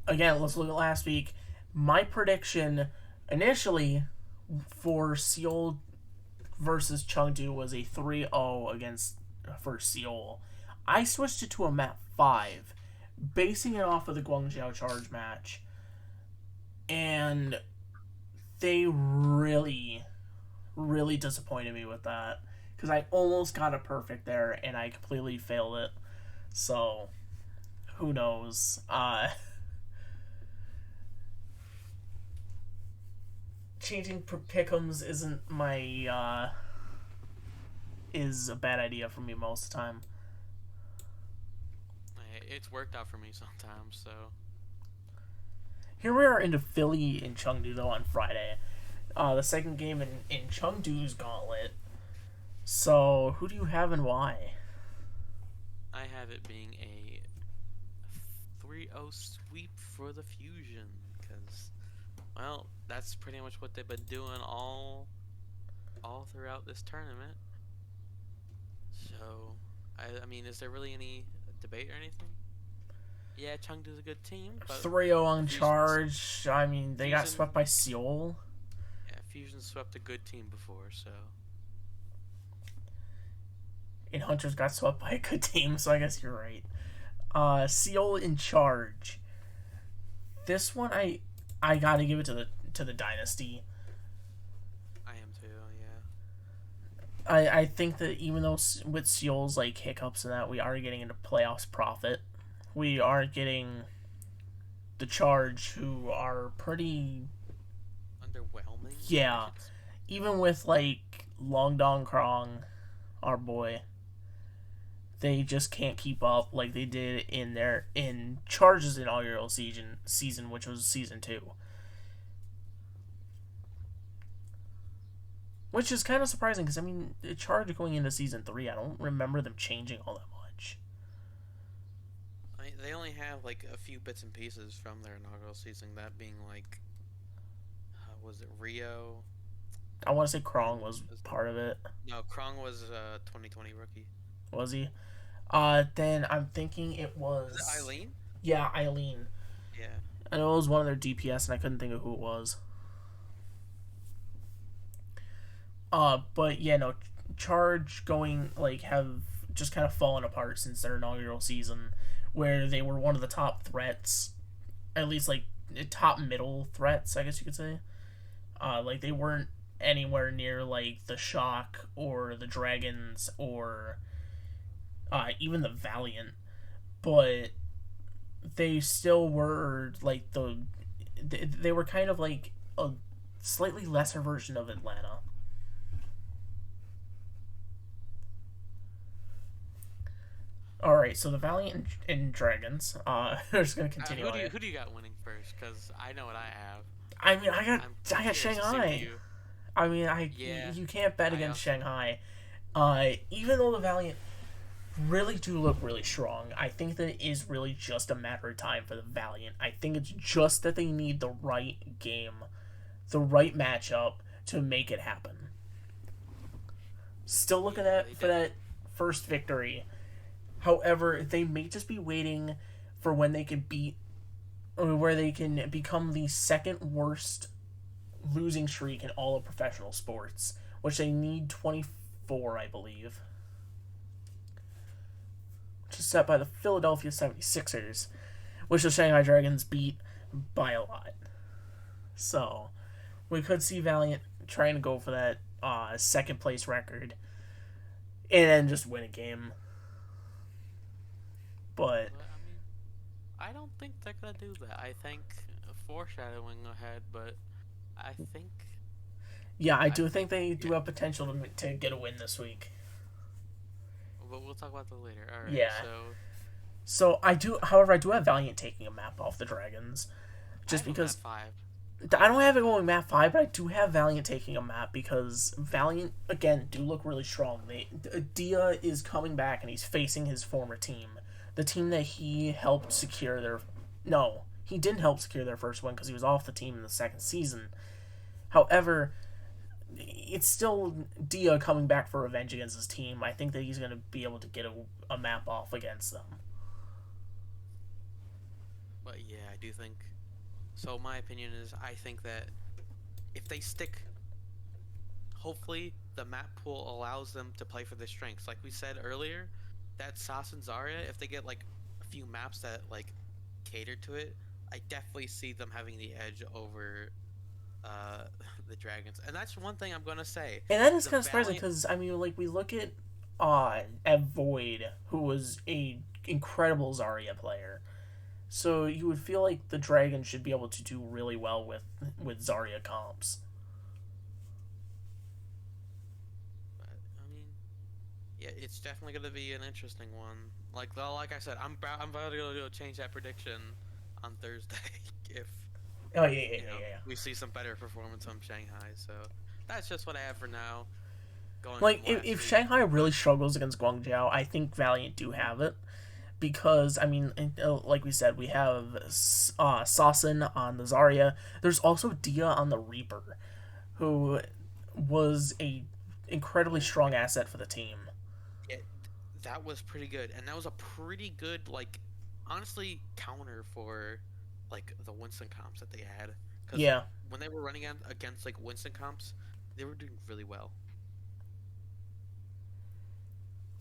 again, let's look at last week. My prediction initially for Seoul versus Chengdu was a 3-0 for Seoul. I switched it to a map 5, basing it off of the Guangzhou Charge match. And they really, really disappointed me with that. Because I almost got it perfect there, and I completely failed it. So, who knows? Changing pick'ems isn't my, is a bad idea for me most of the time. It's worked out for me sometimes, so. Here we are into Philly and Chengdu, though, on Friday. The second game in Chengdu's gauntlet. So, who do you have and why? I have it being a 3-0 sweep for the Fusion, because, well, that's pretty much what they've been doing all throughout this tournament. So, I mean, is there really any debate or anything? Yeah, Chengdu's a good team, but 3-0 on Charge. I mean, they got swept by Seoul. Yeah, Fusion swept a good team before, so. And Hunters got swept by a good team, so I guess you're right. Seoul in Charge. This one, I gotta give it to the Dynasty. I am too, yeah. I think that even though with Seoul's like hiccups and that, we are getting into playoffs profit. We are getting the Charge, who are pretty underwhelming. Yeah, even with like Long Dong Krong, our boy. They just can't keep up like they did in Charge's inaugural season, which was season 2. Which is kind of surprising because I mean, Charge going into season 3, I don't remember them changing all that much. They only have like a few bits and pieces from their inaugural season. That being like, was it Rio? I want to say Krong was part of it. No, Krong was a 2020 rookie. Was he? Then I'm thinking it was. Was it Eileen? Yeah, Eileen. Yeah. I know it was one of their DPS, and I couldn't think of who it was. But yeah, no, Charge going like have just kind of fallen apart since their inaugural season, where they were one of the top threats, at least like top middle threats, I guess you could say. Like they weren't anywhere near like the Shock or the Dragons or even the Valiant, but they still were like they were kind of like a slightly lesser version of Atlanta. All right, so the Valiant and Dragons. Are just gonna continue. Who do you got winning first? Because I know what I have. I mean, I'm I got curious to see what Shanghai. you. I mean, Yeah, you can't bet I against also. Shanghai. Even though the Valiant really do look really strong, I think that it is really just a matter of time for the Valiant. I think it's just that they need the right game, the right matchup to make it happen. Still looking Yeah, at for that first victory. However, they may just be waiting for when they can beat, or where they can become the second worst losing streak in all of professional sports, which they need 24, I believe, which is set by the Philadelphia 76ers, which the Shanghai Dragons beat by a lot. So, we could see Valiant trying to go for that second place record and then just win a game. But But I mean, I don't think they're gonna do that. I think foreshadowing ahead, but I think yeah, I I do think think they do yeah. have potential to get a win this week. But we'll talk about that later. All right. Yeah. So I do, however, I do have Valiant taking a map off the Dragons, I just have them at because 5. I don't have it going map 5, but I do have Valiant taking a map because Valiant again do look really strong. Dia is coming back and he's facing his former team, the team that he helped secure their. No, he didn't help secure their first win because he was off the team in the second season. However, it's still Dia coming back for revenge against his team. I think that he's going to be able to get a map off against them. But yeah, I do think. So my opinion is, I think that if they stick, hopefully the map pool allows them to play for their strengths. Like we said earlier, that Sas and Zarya, if they get like a few maps that like cater to it, I definitely see them having the edge over uh, the Dragons. And that's one thing I'm gonna say. And that is The kind of surprising Valiant, because I mean, like we look at Void, who was a incredible Zarya player. So you would feel like the Dragon should be able to do really well with Zarya comps. but I mean, yeah, it's definitely gonna be an interesting one. Like I said, I'm about to go change that prediction on Thursday if Oh yeah, yeah, you yeah, know yeah. we see some better performance from Shanghai. So that's just what I have for now. Going Like from last if week, Shanghai really struggles against Guangzhou, I think Valiant do have it because I mean, like we said, we have Sawson on the Zarya. There's also Dia on the Reaper, who was a incredibly strong asset for the team. it, that was pretty good, and that was a pretty good honestly counter for the Winston comps that they had because Yeah, when they were running against like Winston comps, they were doing really well.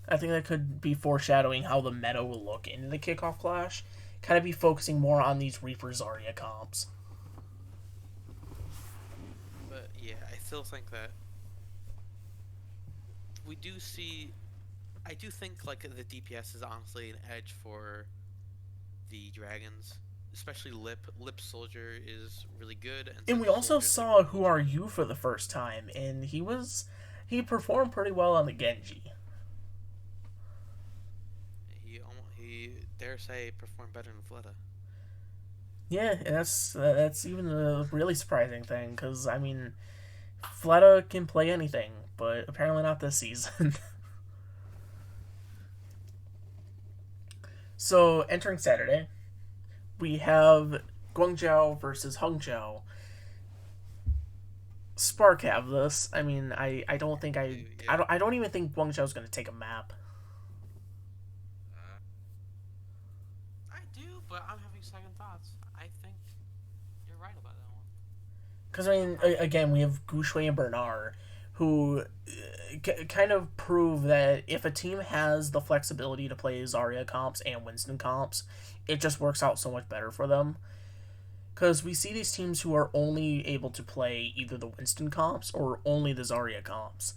I think that could be foreshadowing how the meta will look into the kickoff clash. Kind of be focusing more on these Reaper Zarya comps. But yeah, I still think that we do see. I do think the DPS is honestly an edge for the Dragons, especially Lip. Lip Soldier is really good, and And since we also Soldier's saw Who Are You for the first time, and he performed pretty well on the Genji. he dare say performed better than Fleta. Yeah, and that's even a really surprising thing because I mean, Fleta can play anything, but apparently not this season. So entering Saturday, we have Guangzhou versus Hong Cho. Spark have this. I mean, I don't think Yeah. I don't even think Guangzhou's going to take a map. I do, but I'm having second thoughts. I think you're right about that one. Because I mean, again, we have Gouchwei and Bernard, who kind of prove that if a team has the flexibility to play Zarya comps and Winston comps, it just works out so much better for them. Because we see these teams who are only able to play either the Winston comps or only the Zarya comps.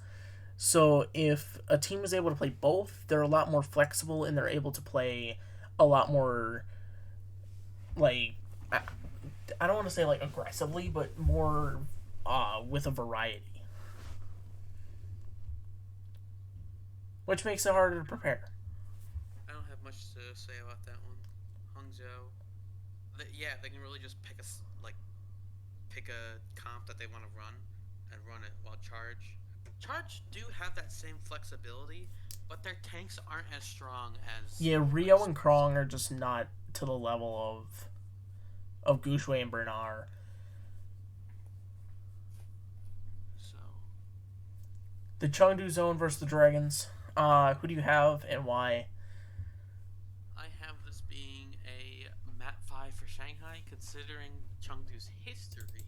So if a team is able to play both, they're a lot more flexible and they're able to play a lot more like I don't want to say like aggressively, but more with a variety, which makes it harder to prepare. I don't have much to say about that one. Hong Cho, yeah, they can really just pick a comp that they want to run and run it. While Charge do have that same flexibility, but their tanks aren't as strong as Yeah, like Rio and Krong are just not to the level of Gouchway and Bernard. so. The Chengdu Zone versus the Dragons. Who do you have and why? I have this being a map 5 for Shanghai, considering Chengdu's history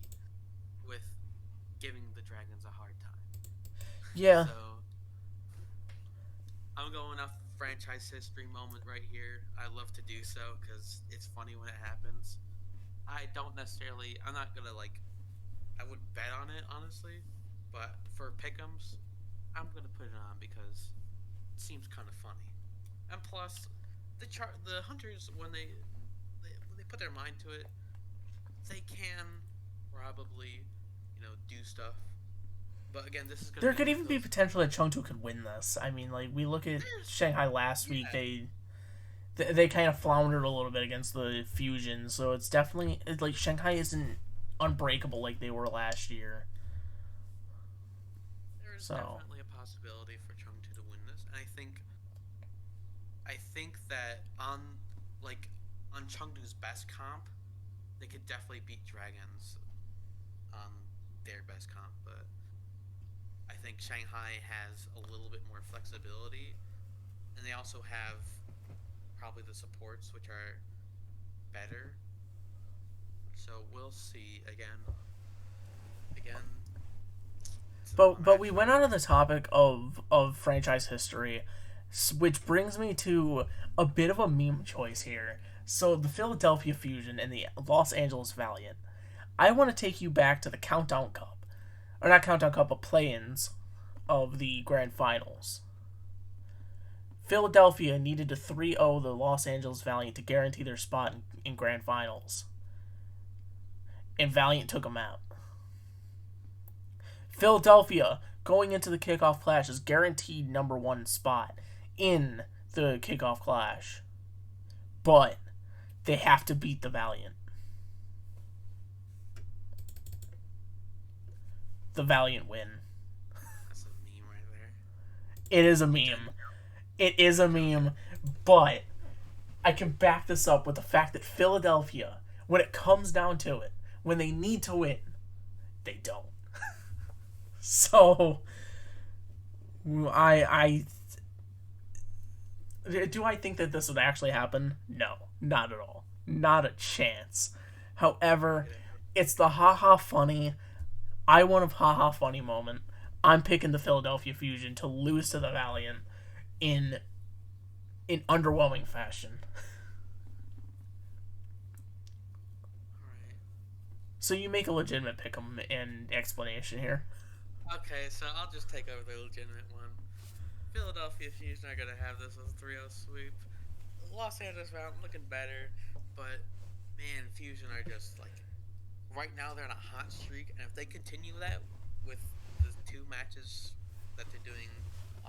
with giving the Dragons a hard time. Yeah. So, I'm going off franchise history moment right here. I love to do so because it's funny when it happens. I'm not gonna I would bet on it, honestly, but for pick'ems, I'm gonna put it on because it seems kind of funny. And plus, the hunters when they put their mind to it, they can probably do stuff. But again, this is gonna There could even be potential that Chengdu could win this. I mean, like we look at Shanghai last week, they kind of floundered a little bit against the Fusion, so it's definitely like Shanghai isn't unbreakable like they were last year. There's definitely a possibility for Chengdu to win this, and I think that on Chengdu's best comp, they could definitely beat Dragons on their best comp, but I think Shanghai has a little bit more flexibility, and they also have probably the supports which are better. So we'll see again. But we went on to the topic of franchise history, which brings me to a bit of a meme choice here. So the Philadelphia Fusion and the Los Angeles Valiant. I want to take you back to the Countdown Cup, or not Countdown Cup, but play-ins of the Grand Finals. Philadelphia needed to 3-0 the Los Angeles Valiant to guarantee their spot in Grand Finals, and Valiant took them out. Philadelphia, going into the kickoff clash, is guaranteed number 1 spot in the kickoff clash, but they have to beat the Valiant. The Valiant win. That's a meme right there. It is a meme. It is a meme, but I can back this up with the fact that Philadelphia, when it comes down to it, when they need to win, they don't. So, I do I think that this would actually happen? No, not at all. Not a chance. However, it's the haha funny, I want of haha funny moment. I'm picking the Philadelphia Fusion to lose to the Valiant in underwhelming fashion. Alright. So you make a legitimate pick'em and explanation here. Okay, so I'll just take over the legitimate one. Philadelphia Fusion are gonna have this as a 3-0 sweep. Los Angeles Valiant looking better, but man, Fusion are just right now they're on a hot streak, and if they continue that with the 2 matches that they're doing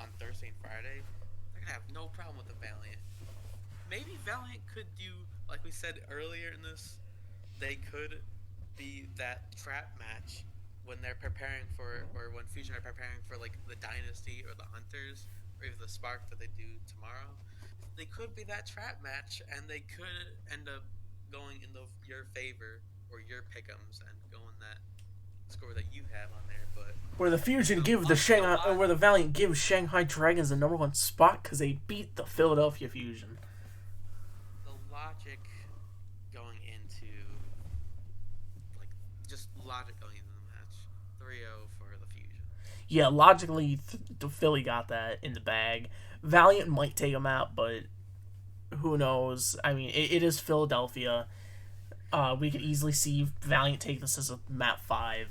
on Thursday and Friday, they're gonna have no problem with the Valiant. Maybe Valiant could do, like we said earlier in this, they could be that trap match when they're preparing for, or when Fusion are preparing for the Dynasty or the Hunters, or even the Spark that they do tomorrow. They could be that trap match, and they could end up going in your favor or your pick'ems and going that score that you have on there. But where the Fusion give the Shanghai, or where the Valiant gives Shanghai Dragons the number 1 spot because they beat the Philadelphia Fusion. The logic going into just logic going into the match, 3-0 for the Fusion. Yeah, logically, Philly got that in the bag. Valiant might take them out, but who knows? I mean, it is Philadelphia. We could easily see Valiant take this as a map 5,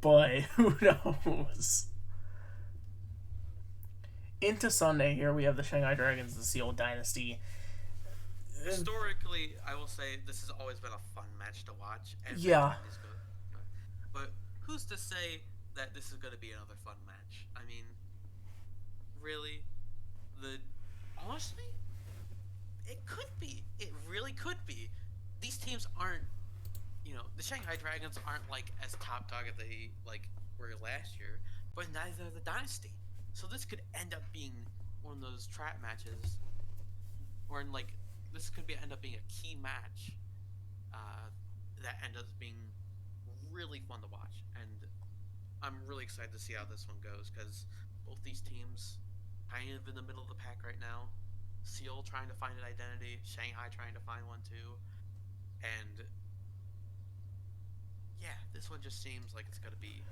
but who knows? into Sunday here, we have the Shanghai Dragons, the Seoul Dynasty. Historically, I will say this has always been a fun match to watch. Yeah. But who's to say that this is going to be another fun match? I mean, really, honestly, it could be. It really could be. These teams aren't, the Shanghai Dragons aren't like as top dog as they like were last year, but neither the Dynasty. So this could end up being one of those trap matches, or this could end up being a key match that ends up being really fun to watch. And I'm really excited to see how this one goes, because both these teams kind of in the middle of the pack right now. Seoul trying to find an identity, Shanghai trying to find one too, and yeah, this one just seems like it's gonna be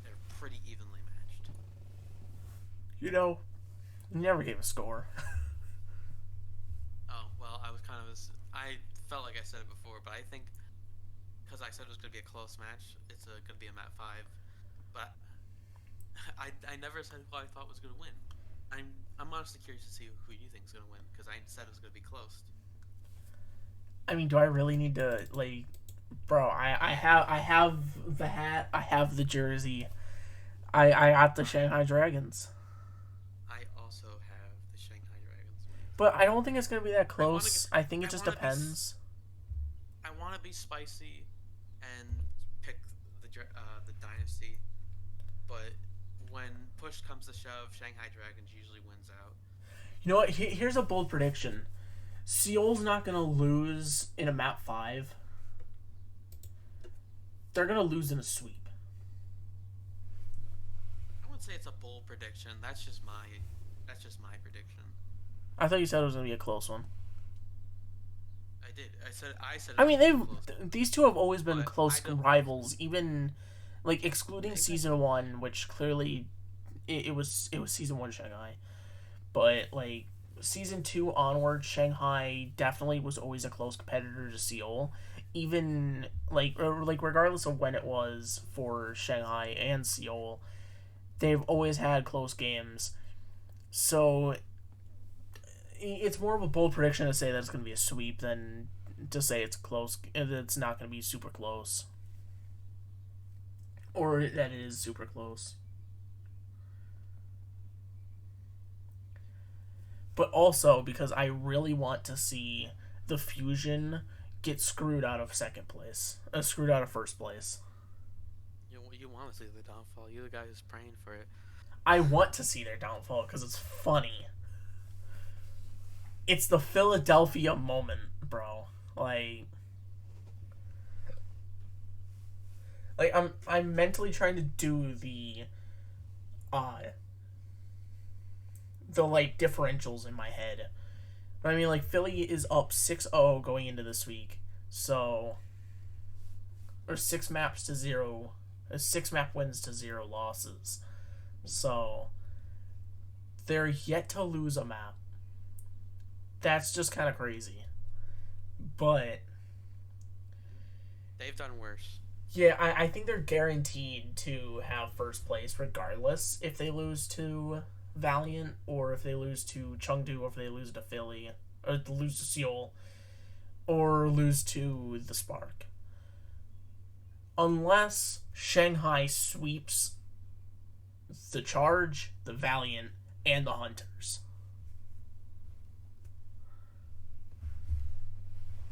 they're pretty evenly matched. You never gave a score. Oh well, I felt like I said it before, but I think because I said it was gonna be a close match, it's gonna be a Mat 5, but I never said who I thought was gonna win. I'm honestly curious to see who you think is gonna win, because I said it was gonna be close. I mean, do I really need to bro? I have the hat. I have the jersey. I got the Shanghai Dragons. I also have the Shanghai Dragons. But I don't think it's gonna be that close. I think it just depends. I want to be spicy and pick the Dynasty, but when push comes to shove, Shanghai Dragons usually wins out. You know what? Here's a bold prediction. Seoul's not going to lose in a Map 5. They're going to lose in a sweep. I wouldn't say it's a bold prediction. That's just my prediction. I thought you said it was going to be a close one. I did. I said I mean, these two have always been close rivals, even excluding season 1, which clearly it was season 1 Shanghai. But season 2 onward, Shanghai definitely was always a close competitor to Seoul. Even regardless of when it was for Shanghai and Seoul, they've always had close games. So it's more of a bold prediction to say that it's going to be a sweep than to say it's close. It's not going to be super close, or that it is super close. But also because I really want to see the Fusion get screwed out of second place, screwed out of first place. You want to see the downfall. You're the guy who's praying for it. I want to see their downfall because it's funny. It's the Philadelphia moment, bro. I'm mentally trying to do the differentials in my head. But I mean, Philly is up 6-0 going into this week. So, or 6 maps to 0, 6 map wins to 0 losses. So, they're yet to lose a map. That's just kind of crazy. But they've done worse. Yeah, I think they're guaranteed to have first place regardless if they lose to Valiant or if they lose to Chengdu or if they lose to Philly or lose to Seoul or lose to the Spark. Unless Shanghai sweeps the Charge, the Valiant, and the Hunters.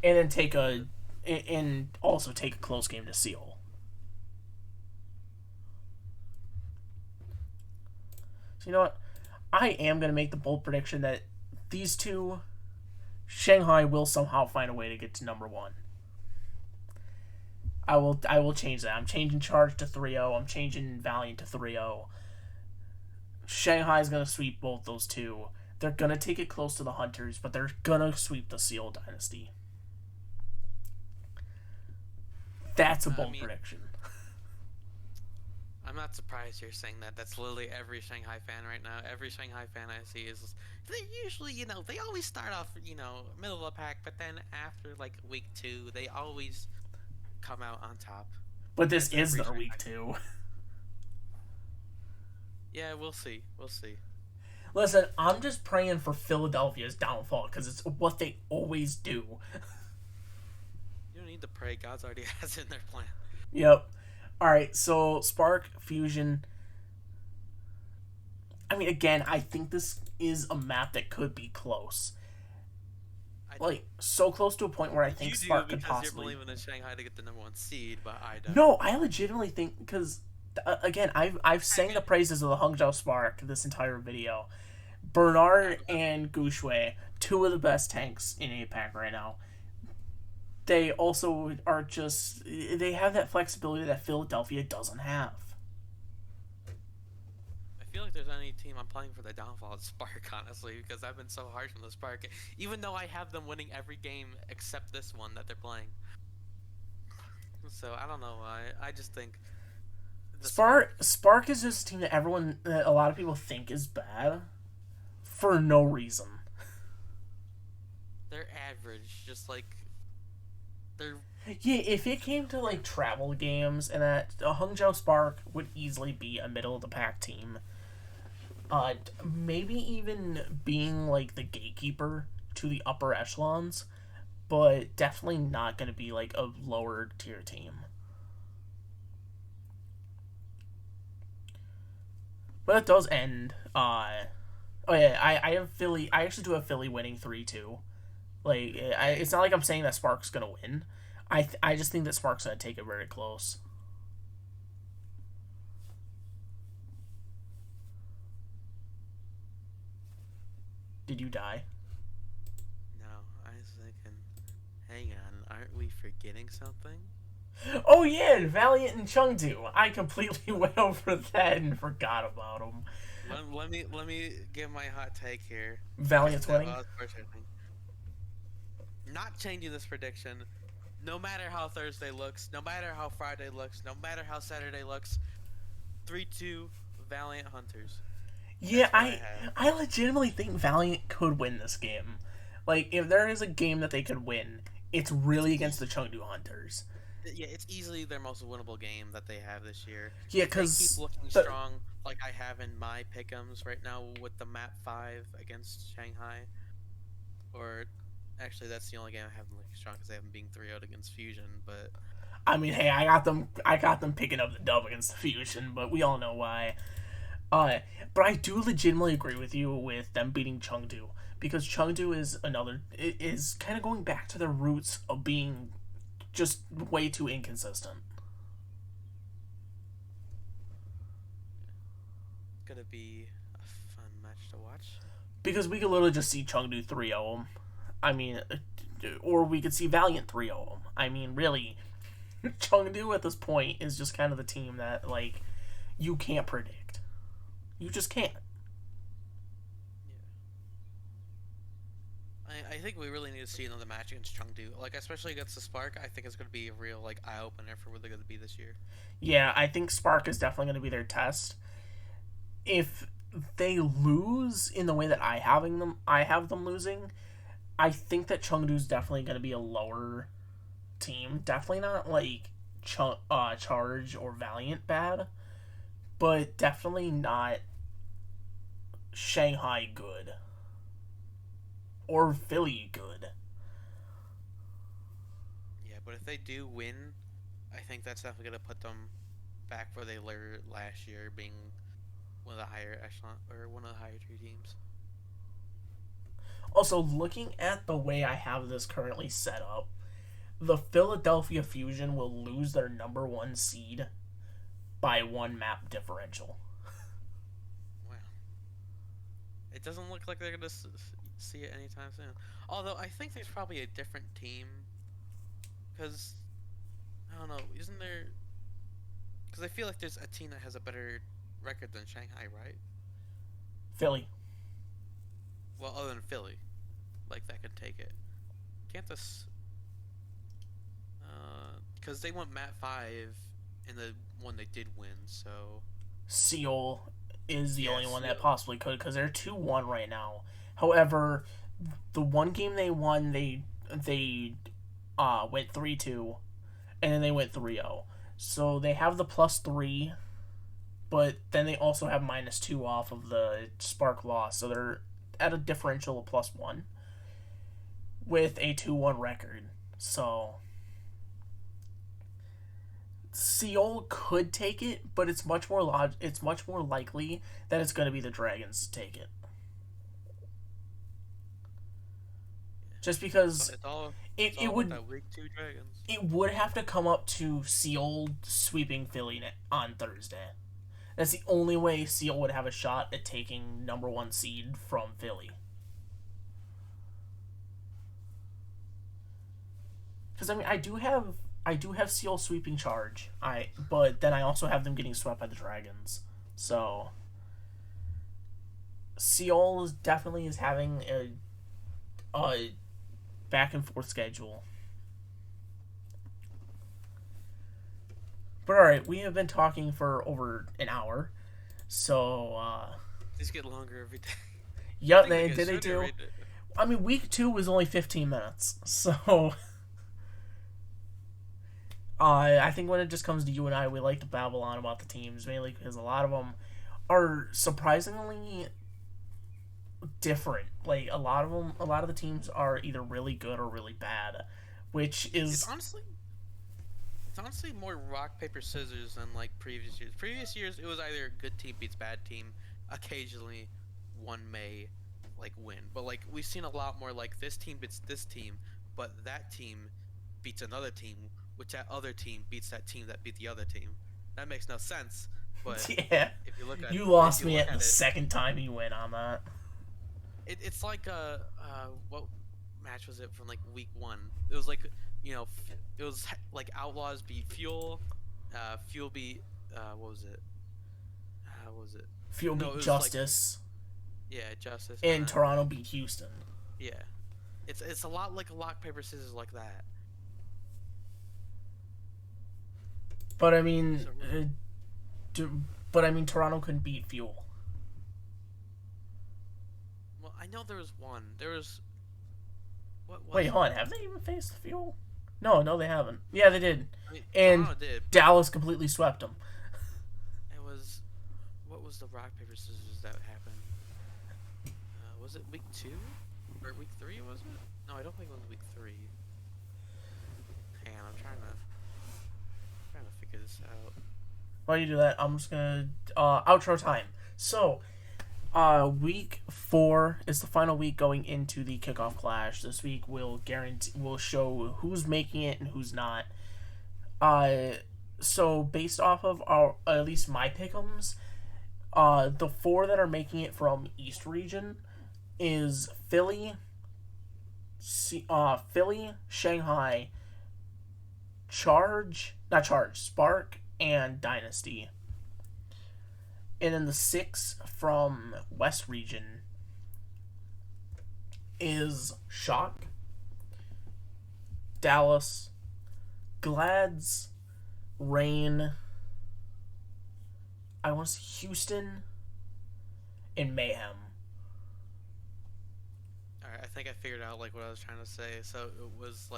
And then also take a close game to Seoul. So you know what? I am going to make the bold prediction that these two, Shanghai will somehow find a way to get to number 1. I will change that. I'm changing Charge to 3-0. I'm changing Valiant to 3-0. Shanghai's going to sweep both those two. They're going to take it close to the Hunters, but they're going to sweep the Seoul Dynasty. That's a bold prediction. I'm not surprised you're saying that. That's literally every Shanghai fan right now. Every Shanghai fan I see is, they usually, they always start off, middle of the pack, but then after week 2, they always come out on top. But this is their week 2. Yeah, we'll see. We'll see. Listen, I'm just praying for Philadelphia's downfall because it's what they always do. You don't need to pray. God's already has it in their plan. Yep. All right, so Spark Fusion. I mean, again, I think this is a map that could be close. I Like, so close to a point where I think You do Spark could because you're possibly. believing in Shanghai to get the number 1 seed, but I don't. No, I legitimately think because again, I've sang the praises of the Hong Cho Spark this entire video. Bernard and Gouchwei, two of the best tanks in APAC right now. They also are just they have that flexibility that Philadelphia doesn't have. I feel like there's any team I'm playing for the downfall of Spark, honestly, because I've been so harsh on the Spark, even though I have them winning every game except this one that they're playing. So I don't know why. I just think Spark is just a team that a lot of people think is bad for no reason. They're average, just like they're. Yeah, if it came to like travel games and that, Hangzhou Spark would easily be a middle of the pack team. Maybe even being like the gatekeeper to the upper echelons, but definitely not going to be like a lower tier team. But it does end. Oh yeah, I have Philly. I actually do have Philly winning 3-2. Like, it's not like I'm saying that Spark's gonna win. I just think that Spark's gonna take it very close. Did you die? No, I was thinking, hang on, aren't we forgetting something? Oh yeah, Valiant and Chengdu. I completely went over that and forgot about them. Let me give my hot take here. Valiant's winning. Not changing this prediction. No matter how Thursday looks, no matter how Friday looks, no matter how Saturday looks, 3-2 Valiant Hunters. Yeah, I legitimately think Valiant could win this game. Like, if there is a game that they could win, it's really against the Chengdu Hunters. Yeah, it's easily their most winnable game that they have this year. Yeah, because they keep looking strong, like I have in my pick'ems right now with the map 5 against Shanghai. Or, actually, that's the only game I have them looking strong because they haven't been 3-0 against Fusion. But I mean, hey, I got them picking up the dub against the Fusion, but we all know why. But I do legitimately agree with you with them beating Chengdu, because Chengdu is kind of going back to their roots of being just way too inconsistent. It's gonna be a fun match to watch. Because we could literally just see Chengdu 3-0 them. I mean, or we could see Valiant 3-0 them. I mean, really, Chengdu at this point is just kind of the team that, like, you can't predict. You just can't. I think we really need to see another match against Chengdu, like especially against the Spark. I think it's going to be a real like eye opener for what they're going to be this year. Yeah, I think Spark is definitely going to be their test. If they lose in the way that I have them losing, I think that Chengdu's definitely going to be a lower team. Definitely not like Charge or Valiant bad, but definitely not Shanghai good. Or Philly good. Yeah, but if they do win, I think that's definitely going to put them back where they were last year, being one of the higher echelon or one of the higher tier teams. Also, looking at the way I have this currently set up, the Philadelphia Fusion will lose their number 1 seed by 1 map differential. Wow. It doesn't look like they're going to see it anytime soon. Although I think there's probably a different team, because I don't know, isn't there? Because I feel like there's a team that has a better record than Shanghai, right? Philly. Well, other than Philly, like that could take it. Can't this? Because they went Mat 5 in the one they did win, so. Seoul is the only one that possibly could, because they're 2-1 right now. However, the one game they won, they went 3-2, and then they went 3-0. So they have the +3 but then they also have -2 off of the Spark loss, so they're at a differential of +1 with a 2-1 record. So Seoul could take it, but it's much more likely that it's going to be the Dragons to take it. Just because it would that week 2 Dragons. It would have to come up to Seoul sweeping Philly on Thursday. That's the only way Seoul would have a shot at taking number 1 seed from Philly. Because I mean, I do have Seoul sweeping Charge. But then I also have them getting swept by the Dragons. So Seoul definitely is having a back and forth schedule. But alright, we have been talking for over an hour. So these get longer every day. Yep, they do. I mean, week 2 was only 15 minutes. So I think when it just comes to you and I, we like to babble on about the teams, mainly because a lot of them are surprisingly different. Like a lot of the teams are either really good or really bad, which is it's honestly more rock paper scissors than like previous years. Previous years it was either good team beats bad team. Occasionally one may like win, but like we've seen a lot more like this team beats this team, but that team beats another team, which that other team beats that team that beat the other team. That makes no sense. But yeah, if you look at you lost me at the second time you went on that. It's like what match was it from like week 1? It was like, you know, it was like Outlaws beat Fuel, Fuel beat what was it? What was it? Fuel beat Justice. Like, yeah, Justice. And Toronto beat Houston. Yeah, it's a lot like a rock paper scissors like that. But I mean, Toronto couldn't beat Fuel. Well, I know there was one. There was. Wait, hold on. Have they even faced Fuel? No, they haven't. Yeah, they did. I mean, and Dallas completely swept them. It was. What was the rock paper scissors that happened? Was it week 2 or week 3? Was it? No, I don't think it was week 3. Hang on, I'm trying to figure this out. While you do that, I'm just gonna outro time. So, week 4 is the final week going into the kickoff clash. This week will show who's making it and who's not. So based off of at least my pick'ems, the 4 that are making it from East region is Philly, Shanghai, Spark, and Dynasty. And then the 6 from West region is Shock, Dallas, Glads, Rain, I want to say Houston, and Mayhem. Alright, I think I figured out like what I was trying to say. So it was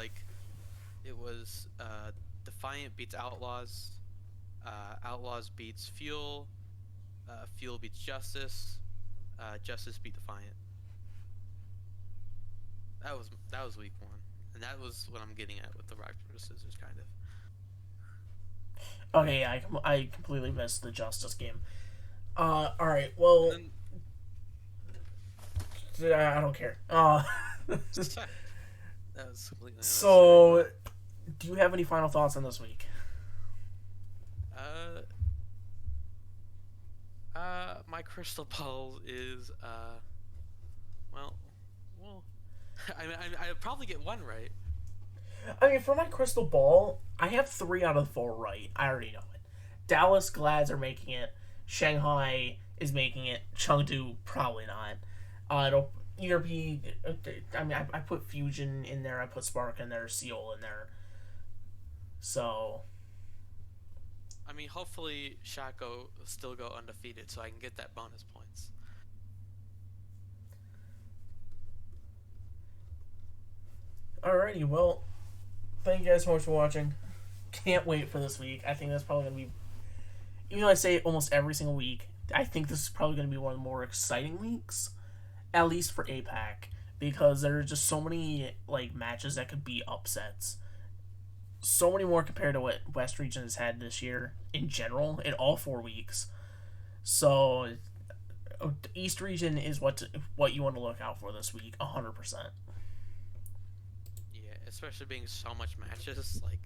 Defiant beats Outlaws, Outlaws beats Fuel, Fuel beats Justice, Justice beat Defiant. That was week 1, and that was what I'm getting at with the rock paper scissors kind of. Okay, yeah, I completely missed the Justice game. All right, well, I don't care. That was completely so, do you have any final thoughts on this week? My crystal ball is well, I mean, I'll probably get 1 right. I mean, for my crystal ball, I have 3 out of 4 right. I already know it. Dallas Glads are making it. Shanghai is making it. Chengdu probably not. It'll either be. I mean, I put Fusion in there. I put Spark in there. Seoul in there. So. I mean, hopefully Shaco still go undefeated so I can get that bonus points. Alrighty, well, thank you guys so much for watching. Can't wait for this week. I think that's probably going to be even though I say it almost every single week, I think this is probably going to be one of the more exciting weeks, at least for APAC, because there are just so many like matches that could be upsets. So many more compared to what West Region has had this year in general in all 4 weeks. So East Region is what you want to look out for this week, 100%. Yeah, especially being so much matches. Like,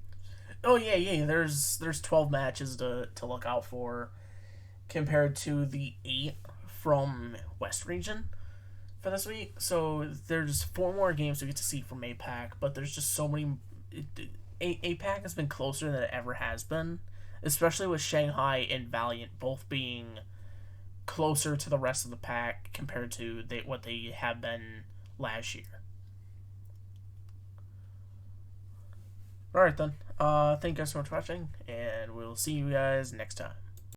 Oh yeah. There's 12 matches to look out for compared to the 8 from West Region for this week. So there's 4 more games we get to see from APAC, but there's just so many. APAC has been closer than it ever has been, especially with Shanghai and Valiant both being closer to the rest of the pack compared to what they have been last year. All right then. Thank you guys so much for watching, and we'll see you guys next time.